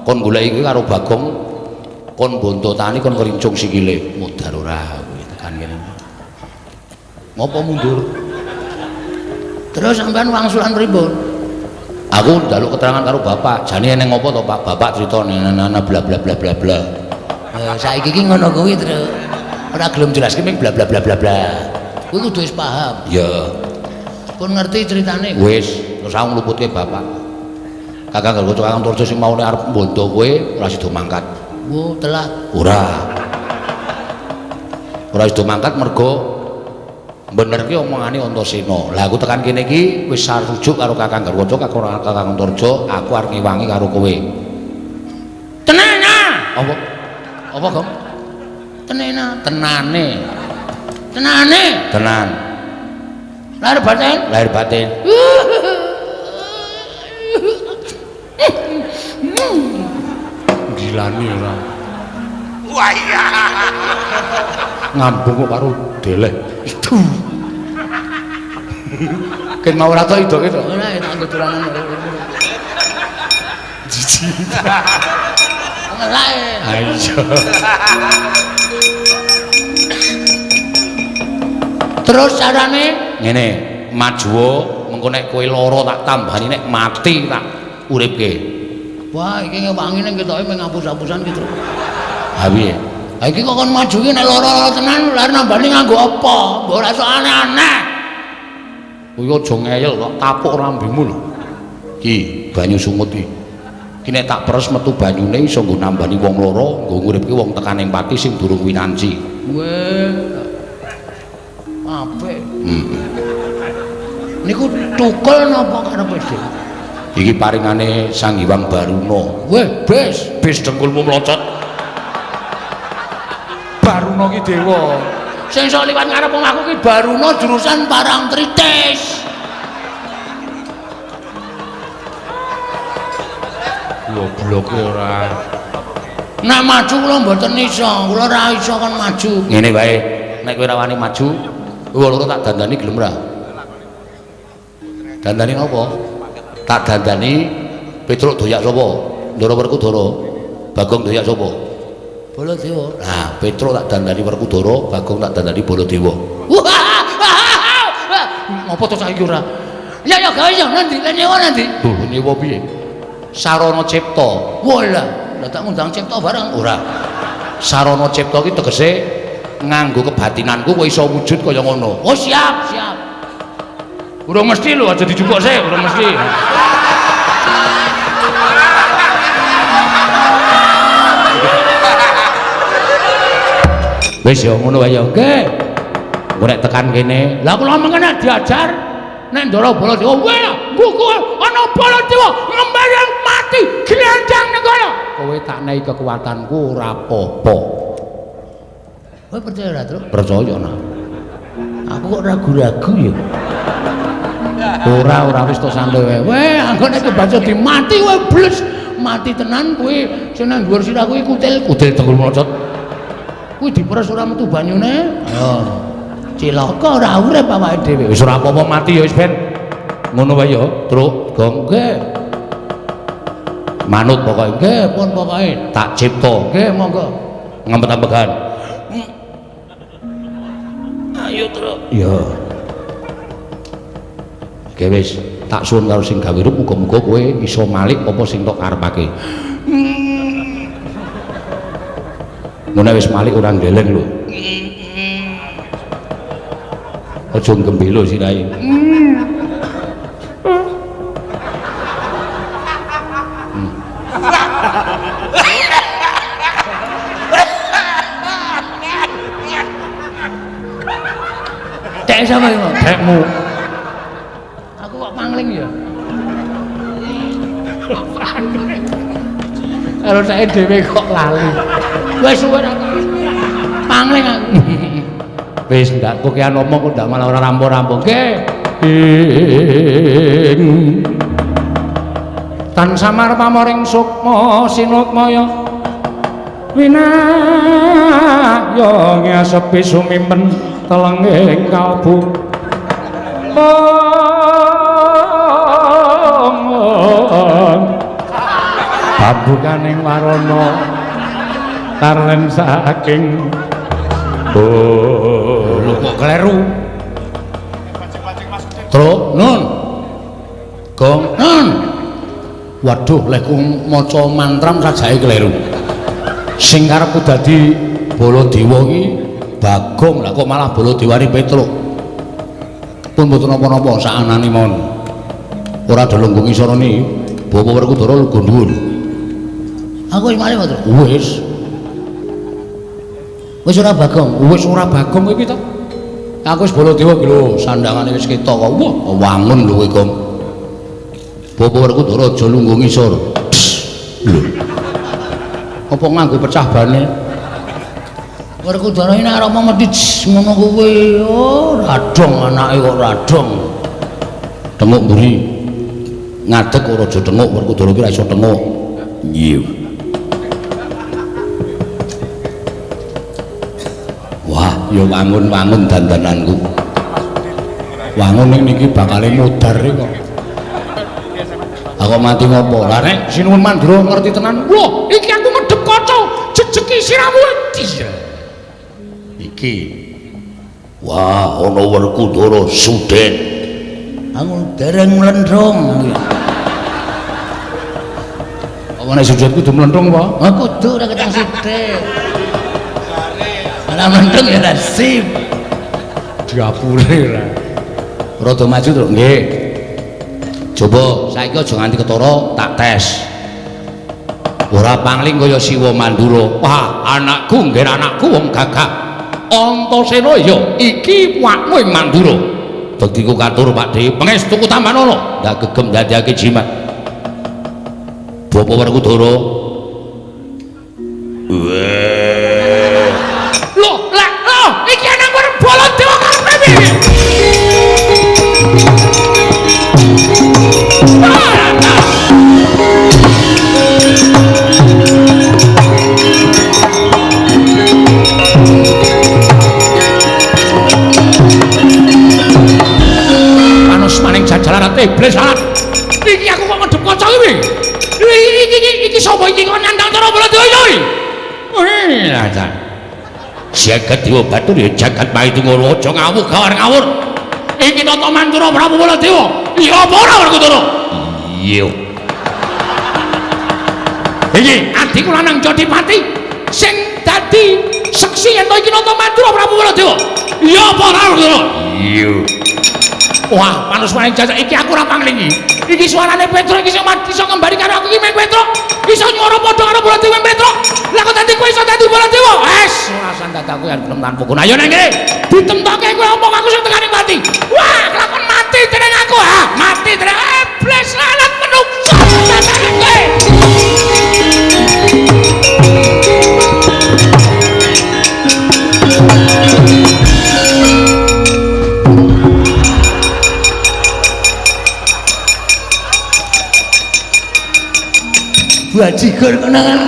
Kon golek iki karo Bagong. Kon bonto tani kon ngrincung sikile. Modar ora kuwi tekan kene. Ngopo mundur? Terus sampean wangsulan pripun? Aku njaluk keterangan karo bapak. Jane eneng ngopo to, Pak? Bapak critane nana bla bla bla bla bla. Saiki iki ngono kuwi, Truk. Ora gelem jelaske ming bla bla bla bla bla. Kuwi kudu wis paham. Ya, Pun ngerti ceritane. wis terus aku ngluputke bapak. Kakang karo Kakang Turjo sing maune arep mbondo kowe ora sida mangkat. Wo telat. Ora. Ora sida mangkat mergo bener ki omongane Antasena. Lah aku tekan kene iki wis sarujuk karo Kakang Garwaca, Kakang Turjo, aku arep ngewangi karo kowe. Tenana. Apa? Apa, Gong? Tenena. Tenane. Tenane. Tenan. Lahir batin. Lahir batin. Gilani ora. Wah iya. Ngambung kok karo deleh. Itu. Ken mau ora to idoke to. Ora tak nggo dolanan. Jiji. Ngelae. Ayo. Terus carane Ngene, majuwo mengko nek kowe lara tak tambani nek mati tak uripke. wah iki ngewangine ketoke mung ngapus-apusan gitu. Ha piye? Ha iki kok kon maju ki nek lara tenan lare nambani nganggo apa? Mbok ora sok aneh-aneh. Kowe aja ngeyel kok tapuk rambemu lho. Ki, banyu sungut iki. Ki nek tak peres metu banyune iso nggo nambani wong lara, nggo nguripke wong tekaning pati sing durung winanci. Weh. Apik. Niku tukul napa karepe dhewe? Iki paringane Sang Hyang Baruna. Weh, bes. Bis dengkulmu mlocot. Baruna ki dewa. Sing sok liwat ngarep omahku ki Baruna jurusan Parangtritis. Gobloke ora. Nek maju kula mboten iso, kula ora iso kon maju. Ngene wae, nek kowe ora wani maju, kowe loro tak dandani gelem ora? Dandani napa? Tak dandani Petruk doyak sapa? Ndara Werkudara. Bagong doyak sapa? Baladewa. Nah, Petruk tak dandani Werkudara, Bagong tak dandani Baladewa. Ngopo to saiki ora? Ya gawe ya nanti nyewa nanti. Lho nyewa piye? Sarana cipta. Walah, lah tak ngundang cipta bareng ora. Sarana cipta ki tegese nganggo kebatinanku kowe iso wujud kaya ngono. Oh siap. Urung mesti lho aja dijupuk sik, urung mesti. Wis ya ngono wae ya. Nggih. Nek tekan kene, lah kula mengene diajar nek Ndara Baladewa kowe buku ana Baladewa ngembayang mati glendang ning kono. Kowe tak nehi kekuatanku ora apa-apa. Kowe percaya ora, Tru? Percaya nah. Aku kok ragu-ragu ya. Ora wis to santai wae. Weh, anggone kebaca dimati kowe bles. Mati tenan kowe sing nang dhuwur sirah kuwi kutil tenggul mlocot. Kuwi diperes ora metu banyune. Ayo. Cilaka ora urip awake dhewe. Wis ora apa-apa mati ya wis ben. Ngono wae ya, Truk. Gong nggih. Manut pokoke nggih, pun pokoke tak cipta. Nggih, monggo. Ngempet-ampekan. Ayo, Truk. Ya. Oke wis, tak suwun karo sing gawe rup muga-muga kowe iso malik apa sing tok karepake. Ngono wis malik ora ndeleng lho. Aja gembelo sirahe. Dek sapa iki? Dekmu. Aku kok pangling ya. Kalau saya dhewe kok lali. Wis suwe pangling aku. Wis ndak kokean omong kok ndak malah ora rampo-rampo. Nggih. Tan samar pamoring sukma sinukmaya. Winaya ngesepi sumimpen telenging kalbu. Babukaning warana karlen saking lho kok kleru. Truk nun. Gong nun. Waduh lek ku maca mantram sajake kleru. Sing karepku dadi Baladewa iki Bagong, lah kok malah Baladewane Petruk. Pun mboten napa-napa sakanane mon. Ora delunggung isara niki. Bapak Werkudara lugu dhuwur. Aku wis mari, Mas. Wis ora Bagong. Wis ora Bagong kowe piye to? Aku wis Baladewa iki lho, sandangane wis ketok kok. Wah, wangun lho kowe, Gong. Bapak Werkudara aja lungguh ngisor. Lho. Apa nganggo pecah bane? Werkudara ini arep medhit ngono kuwi. Oh, radong anake kok radong. Tenguk mburi. Ngadeg ora aja tenguk, Werkudara ki ora iso tenguk. Nggih. Wah, ya wangun-wangun dandananku. Wangun ning niki bakale mudar kok. Aku mati ngopo? Lah nek Sinuwun Mandura ngerti tenan. Wah, iki aku medhep kaca, jejeki siramu. Iya. Iki. Wah, ana Werkudara Suden. Aku dereng mlendrong. Apa nek sujud kudu mlendrong apa? Ah kudu ora ketang sithik. Ana mlendrong ya ora sip. Diapure ora. Rada maju to, nggih. Coba saiki aja nganti ketara tak tes. Ora pangling kaya Siwa Mandura. Wah, anakku nggih anakku wong gagah. Antasena ya iki wakmu ing Mandura. Dadi ku katur Pakde, pangestuku Tambanana ndak gegem dadekake jimat. Bapak Werkudara. Loh, iki anak karo Baladewa karepe piye? Maning jajaran iblis alat. Iki aku kok ngedep kaca iki. Iki sapa iki kok nandang cara Baladewa iki? Jagat Dewa Batur ya jagat maitu ngono aja ngawur gawar ngawur. iki Tata Mantura Prabu Baladewa. Iya apa ora Werkudara? Iya. Iki adikku lanang Jodipati sing dadi seksi yen to iki Tata Mantura Prabu Baladewa. Iya apa ora Werkudara? Iya. Wah, manus paling jajak iki aku ora pangling iki. Iki suarane Petro iki iso kembali karo aku iki men Petro. Iso nyuara padha karo Baladewa Petro. Lah kok dadi kowe iso dadi Baladewa? Wes, ora sandat aku yen gelem tanpa kun. Ayo nang kene. Ditemtoke kowe omong aku sing tekani mati. Wah, kelakon mati dening aku. Ha, mati dening bles lalat menungso. Bajigur kenangan.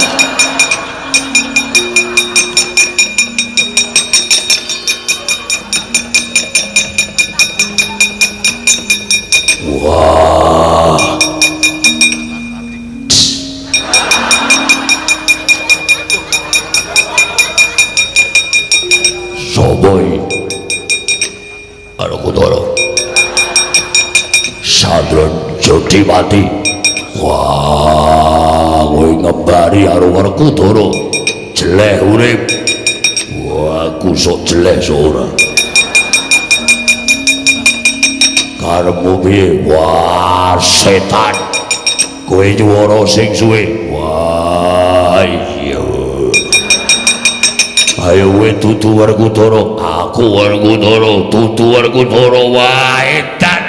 Wah. Soboy. Werkudara. Sadron Jodipati. Wah, kowe ngebari karo Werkudara. Jeleh urip. Wah, aku sok jeleh ora. Karepmu piye? Wah, setan. Kowe nyuwara sing suwe. Wah, iya. Ayo kowe dudu Werkudara, aku Werkudara, dudu Werkudara. Wah, edan.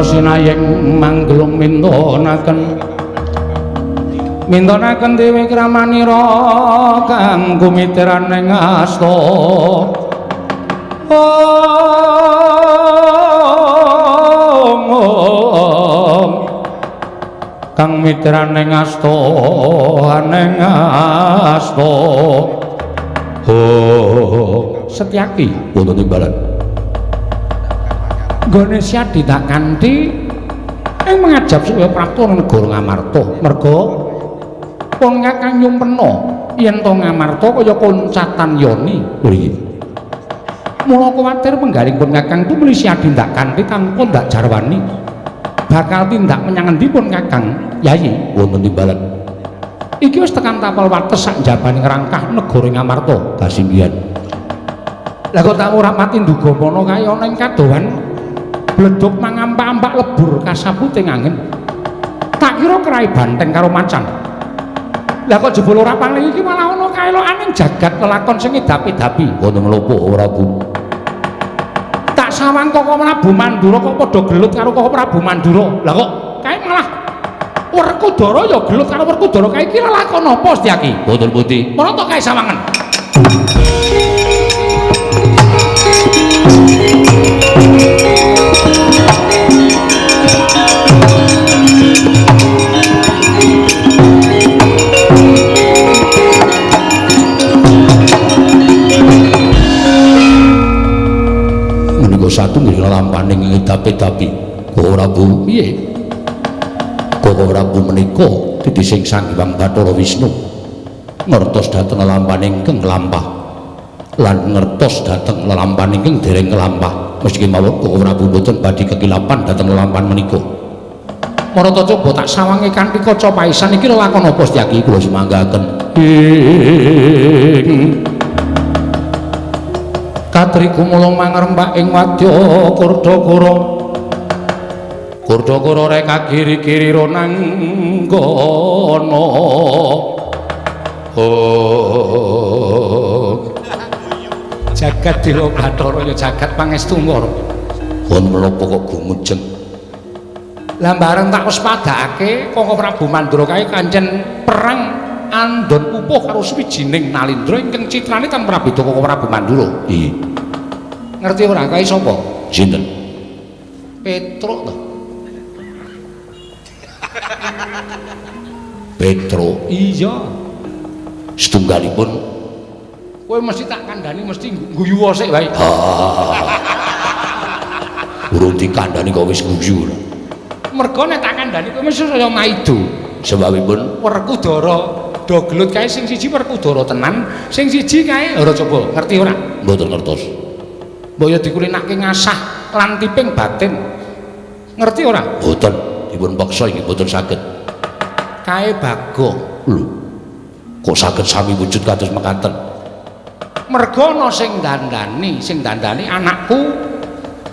Sinayeng manggulung mintonaken dewe kramanira kang kumiteran ing asta kang miteran ing asta Setyaki wonten timbalan nggone Syadi tak kanthi ing mengajab supaya prapta negara Ngamarta merga pun Kakang nyumpena yen to Ngamarta kaya koncatan yoni lho iki mula kuwatir penggaling pun Kakang tumuli Syadi tak kanthi tanpa ndak jarwani bakal tindak menyang endi pun Kakang Yayi wonten timbalan iki wis tekan tapal wates sak jabaning rangkah negara Ngamarta kasinggihan lah kok tak ora mati nduga mono kaya ana ing kadohan bleduk mangampak-ampak lebur kasaputing angin tak kira kerai banteng karo macan lah kok jebul ora pangling iki malah ana kaelokaning jagat lelakon sing edapi-dapi wonten mlopo ora Bu tak sawang kok Prabu Mandura kok padha gelut karo kok Prabu Mandura lah kok kae malah Werkudara ya gelut karo Werkudara kae iki lelakon apa Setyaki mboten putih menawa kae sawangan satu nggih lampaning edapi-edapi kok ora Bu piye kok ora Bu menika dadi sing Sang Hyang Bathara Wisnu ngertos dhateng lampaning ingkang lampah lan ngertos dhateng lampaning ingkang dereng kelampah meski mawon kok ora Bu mboten badhe kekilapan dhateng lampahan menika marata coba tak sawange kanthi kaca paisan iki lelakon apa Setyaki kula semanggaken Katriku mulung mangrembak ing wadya Kurdakara rek kagiri-kiri ronanggono Oh. Jagat Dewa Bathara ya jagat pangestu Ngara. Kon menapa kok gumujeng? Lah bareng tak wis padhake Koko Prabu Mandura kae kancen perang andon pupuh karo sawijining Nalindra ingkang citrane tan prabéda Koko Prabu Mandura. Iya. Ngerti ora kae sapa? Sinten? Petruk to. Petro. Iya. Setunggalipun Kowe mesti tak kandhani mesti guyu sik wae. urung dikandhani kok wis guyu. Mergo nek tak kandhani kowe mesti saya maido. Sebabipun Werkudara doglut kae sing siji Werkudara tenan, sing siji kae ora coba ngerti ora? mboten ngertos. Mbaya dikulinake ngasah lan tiping batin. Ngerti ora? Mboten dipun paksa inggih mboten saged. Kae Bagong. Lho. Kok saged sami wujud kados mekaten? Mergo ana sing dandani anakku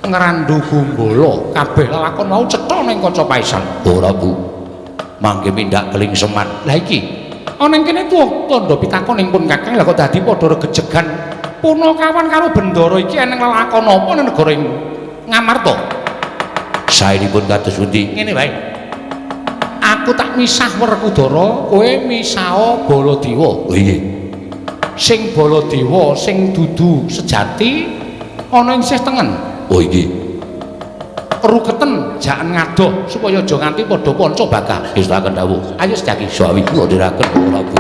ngrandu Gumbala. Kabeh lakon mau cetha ning kanca paisan. Ora Bu. Mangke mindak keling seman. Lah iki ana ing kene tuwa tandha pitakon ing pun Kakang lha kok dadi padha regejegan punakawan karo bendara iki eneng lakon apa ning negara ing Ngamarta? Saenipun kados pundi? Ngene wae. Aku tak misah Werkudara, kowe misah Baladewa. Oh iya. Sing Baladewa sing dudu sejati ana ing sisih tengen. Oh iya. Ruketen jaken ngadoh supaya aja nganti padha panca bakal. Istirahaken dawuh. Ayo sedaki Sawi kula ndherekaken ora Bu.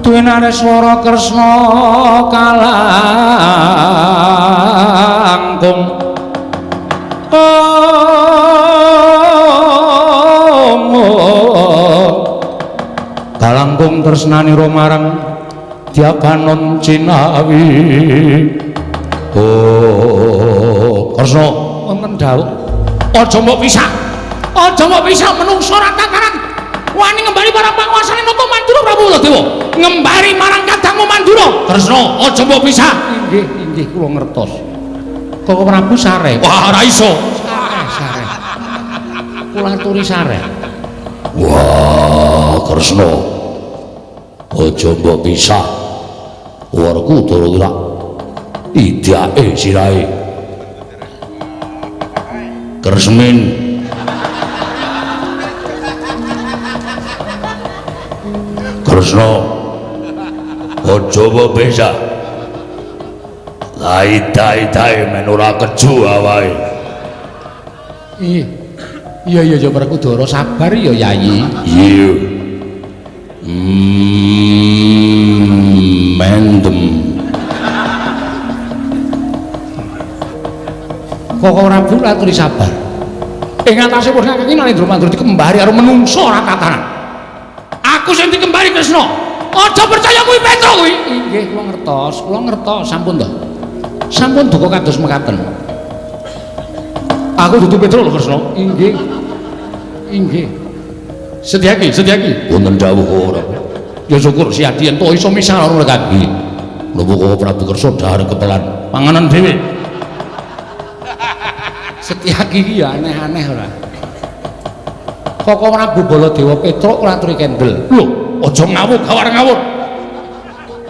Dwinareswara Kresna kalangkung kalangkung tresnanira marang Dyakanon Cinawi. Oh Kresna wonten dawuh aja mbok pisah, aja mbok pisah menungso ra tataran wani ngembali marang panguwasane Nata Mandura Prabu Baladewa, ngembali marang Mandura. Tresna, aja mbok pisah. Inggih, kula ngertos. Koko Prabu sare. Wah, ora iso. Sare. Kula aturi sare. Wah, Kresna. Aja mbok pisah. Werkudara ora idake sirahe. Kresmin. Kresna. Aja mbok pisah. Dai men ora keju awake. Iya Werkudara sabar ya Yayi. Iya. Mendem. Koko Prabu aturi sabar. Ing atase pun kaki Narendra Mandura dikembari karo menungso ora tatanan. Aku sing dikembari Kresna. Aja percaya kuwi Petra kuwi. Inggih, kula ngertos, sampun to. Sampun duka kados mekaten. Aku dudu Petra lho Kresna. Inggih. Sedyaki. Wonten dawuh ora. Ya syukur si Adi ento iso misah karo mereka iki. Napa kok Prabu Kresna dahar ketelan panganan dhewe. Setyaki iki ya aneh-aneh ora. Koko Prabu Baladewa Petruk ora aturi kendel. Lho, aja ngawur gawar ngawur.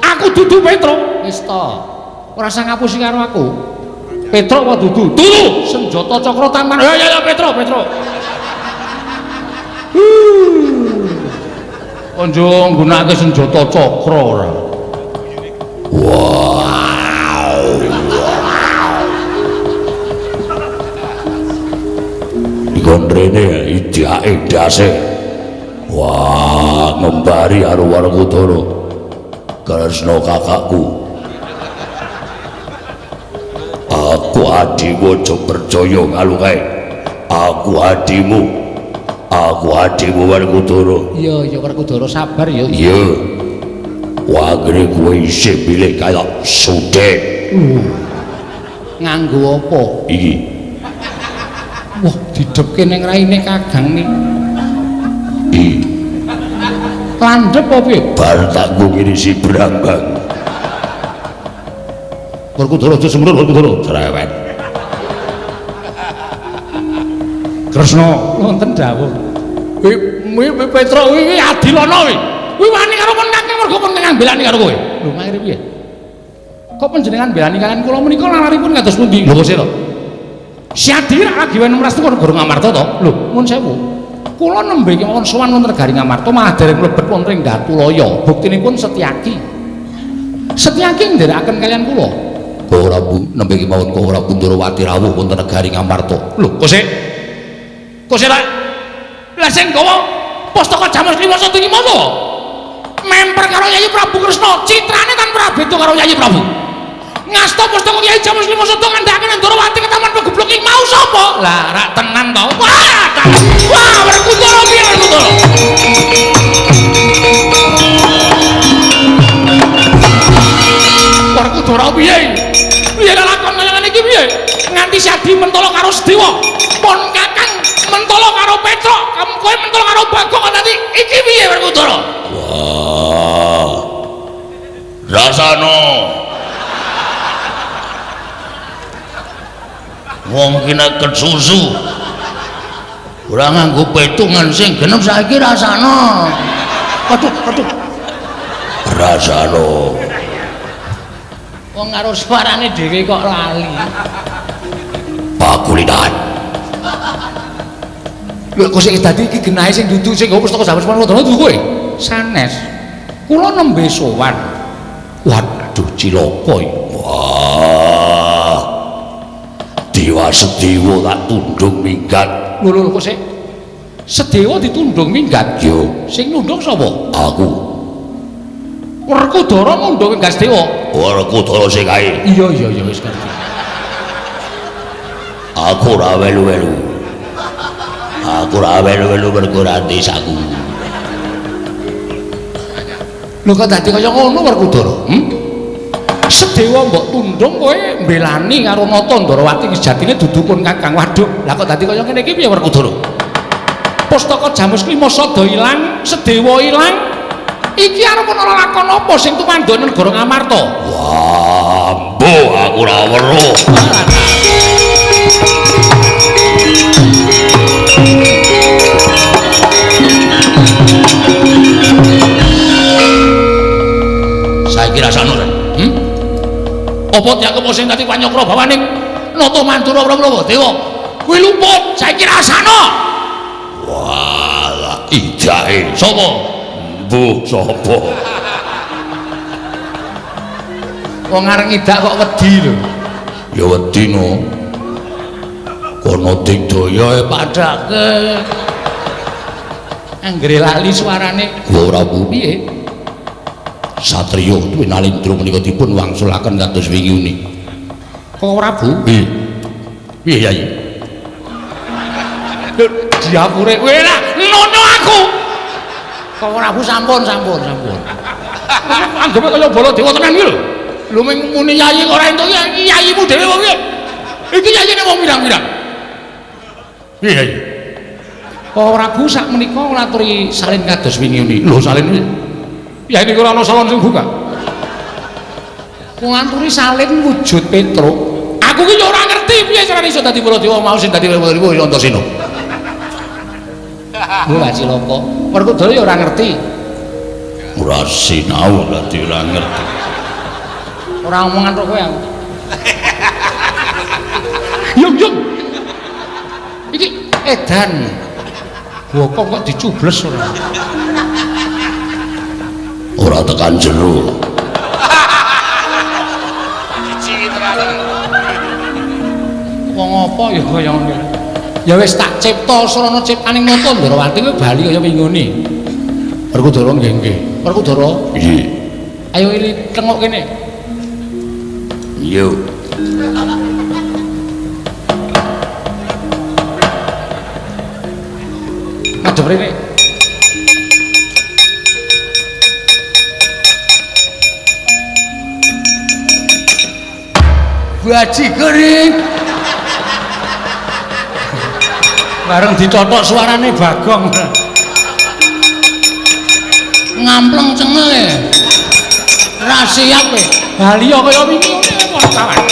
Aku dudu Petruk. Wis to. Ora usah ngapusi karo aku. Petruk apa dudu? Dudu. Senjata Cakra Taman. Ya Petruk. Konjo nggunakake senjata cakra ora. Wow. Dikon rene idake dase. Wah, ngembari karo Werkudara. Kresna kakakku. Aku adimu aja percaya ngalu kae. Aku adimu Werkudara. Iya Werkudara sabar ya. Iya. Wagre kowe isih milih kaya sudek. Nganggo apa? Iki. Wah, didepke ning raine Kakang nih. Landhep apa piye? Bar tak ngirisi brambang. Werkudara aja semrut Werkudara. Cerewet. Kresna wonten dawuh. Kuwi Petruk kuwi adilana kuwi. Kuwi wani karo pun Kakang mergo pun Kakang belani karo kowe. Lho maksud piye? Kok panjenengan belani kalian kula menika laripun kados pundi? Lho kok sira. Si Adi ra lagi wen mras tekan Guru Ngamarta to? Lho, nuwun sewu. Kula nembe iki mawon sowan wonten Negari Ngamarta malah dereng mlebet wonten ing Datulaya. Buktinipun Setyaki. Setyaki ndherekaken kalian kula. Kok ora Bu, nembe iki mawon kok ora Kundarawati rawuh wonten Negari Ngamarta. Lho, kok sik? Kok sik lah sing gawa Pustaka Jamus Klima Sada iki mono. Memper karo Yayi Prabu Kresna, citrane tanpa beda karo Yayi Prabu. Ngasta Pustaka Yayi Jamus Klima Sada ngandhakaken Ndarawati ketaman pegeblok iki mau sapa? Lah, rak tenan to. Wah, Werkudara piye Werkudara? Werkudara piye? Piye lakon kaya ngene iki piye? Nganti Sadi mentolo karo Sedewa. Pon Kakang mentolo karo Petruk, kowe mentolo karo Bagong nanti iki piye Werkudara? Wah. Rasano. Wong ki nek kesusu. Ora nganggo petungan sing genep saiki rasano. Aduh. Rasano. Wong karo suarane dhewe kok lali. Pakulinan. Lho kok sik dadi iki genahe sing dudu sing nggo Pustaka Jamus Klima Sada dudu kowe? Sanes. Kula nembe sowan. Waduh cilaka iki. Wah. Dewa Sedewa tak tundung minggat. Lho kok sik Sedewa ditundung minggat. Yo, Sing nundung sapa? aku. Werkudara nundung ing Sedewa. Werkudara sing kae. Iya wis ngerti. Aku ora welu-welu. Mergo ora desaku. Lho kok dadi kaya ngono Werkudara? Sedewa mbok tundung kowe mbelani karo Nata Ndarawati sejatine dudukun Kakang. Waduh, lah kok dadi kaya ngene iki piye Werkudara? Pustaka Jamus Klima Sada ilang, Sedewa ilang. iki arep ana lakon apa sing tumandone negara Ngamarta? Wah, mbuh aku ora weruh. Saiki rasane apa dianggep sing dadi panyokra bawaning nata mantura Prabu Dewa kuwi luput saiki rasane walah idake sapa mbuh sapa wong areng idak kok wedi lho ya wedi no kono digdaya padake anggere lali suarane gua Prabu piye Satriya duwe nalindra menika dipun wangsulaken kados wingi. Kok Prabu? Piye? Piye Yai? Lho, diapure kowe lah ngono aku. Kok Prabu sampun. Anggepe kaya Baladewa tenan iki lho. Lho muni Yai kok ora entuk yaimu dhewe wong iki. Iki yaine wong pirang-pirang. Piye Yai? Kok Prabu sak menika ngaturi salin kados wingi. Lho salin ya ini kalau ada salon sing buka nganturi salin wujud Petruk aku ini orang ngerti piye carane iso dadi Baladewa mau sing dadi Baladewa Antasena lho Pak Cilaka Werkudara ya ora ngerti ora sinau dadi ora ngerti ora omongan karo kowe aku yung iki edan kok dicubles ora tekan jero wong apa ya kaya ngene ya wis tak cipta sarana ciptaning nata Ndrawati kuwi bali kaya wingone Werkudara nggih Werkudara nggih ayo ini tengok kene yo madhep rene Baji kering bareng ditotok suarane Bagong ngampleng cengenge ra siap Bali kaya wingi ngene wartawan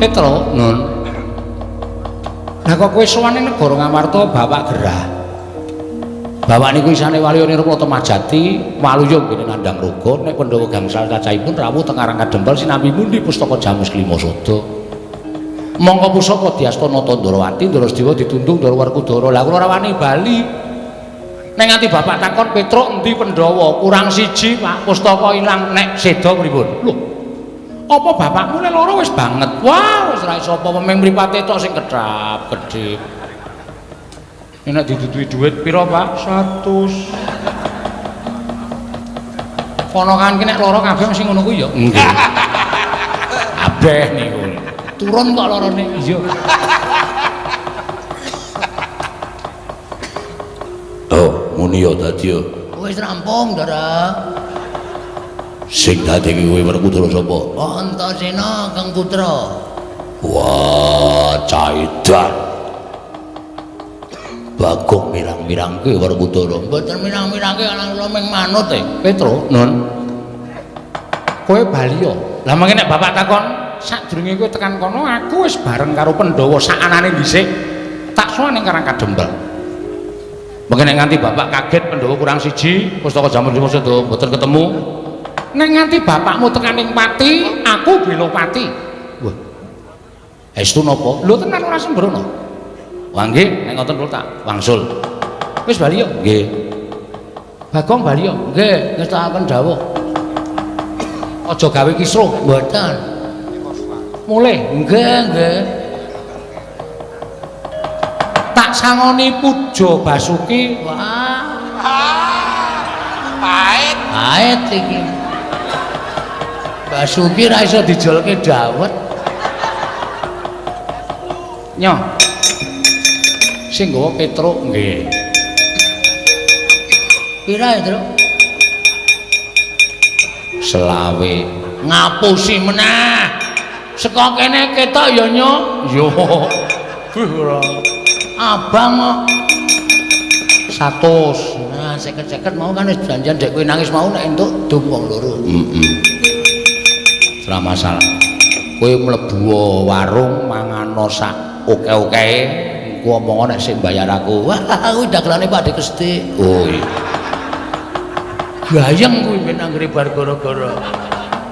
Petro nun lah kok kowe sowan ning negara Ngamarta bapak gerah bapak niku isane waliyane Rata Majati waluyung kene nandhang roga nek Pandhawa gangsal cacahipun rawuh teng Karang Kadempel sinambi pundi pustaka Jamus Klimasada mongko pusaka diasta Nata Ndrawati Ndarasedewa dituntung Ndara Werkudara lah kula ora wani bali nek nganti bapak takon Petruk endi Pandhawa kurang siji Pak pustaka ilang nek seda pripun lho apa bapakmu nek lara wis banget wah wis ra iso apa meng mripate tok sing kedap-kedhip nek ditutuhi dhuwit pira Pak 100 kono kan ki nek lara kabeh mesti ngono kuwi ya nggih kabeh niku turun kok larane iya oh muni ya dadi ya wis rampung Ndara sing dadi kowe Werkudara sapa? Antasena Kang Putra. Wah, caidan. Bagong mirang-mirangke Werkudara. Mboten mirang-mirangke ana kula ming manut Petro, Nun. Kowe bali yo. Lah mangke nek bapak takon, sadurunge kowe tekan kono aku wis bareng karo Pandhawa sakanane dhisik. Tak sowan ning Karang Kadempel. Mangke nek nganti bapak kaget Pandhawa kurang siji, pustaka Jamus Klimasada mboten ketemu. Nek nganti bapakmu tekaning pati, aku bela pati. Wah. Estu napa? Lho tenan ora sembrono. Wah nggih, nek ngoten kula tak wangsul. Wis bali yo? Nggih. Bagong bali yo? Nggih, ngestakaken dawuh. Aja gawe kisruh, mboten. Mulih? Nggih. Tak sangoni Puja Basuki. Wah. Pait iki. Basuki ra iso dijolke dawet. Nyoh. Sing nggawa Petruk nggih. Pira ya, Truk? Selawe. Ngapusi meneh. Saka kene ketok ya, Nyoh. Yo. Ora. Abang kok 100. nah 50-50 mau kan wis janjian dek kowe nangis mau nek entuk dum wong loro. Ora masalah. Kowe mlebu warung mangan sak oke-okee, engko omong nek sik bayar aku. Wah, kuwi dagelane Pak De Kesti. Oh iya. Gayeng kuwi ben anggere bar gara-gara.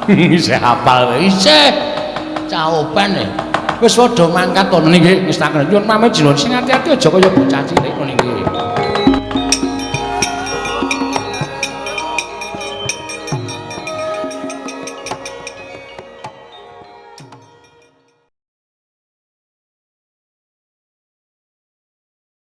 Isih hafal wae. Isih caopan e. Wis padha mangkat to niki wis tak nyuwun pamit jenengan sing ati-ati aja kaya bocah cilik ngene iki.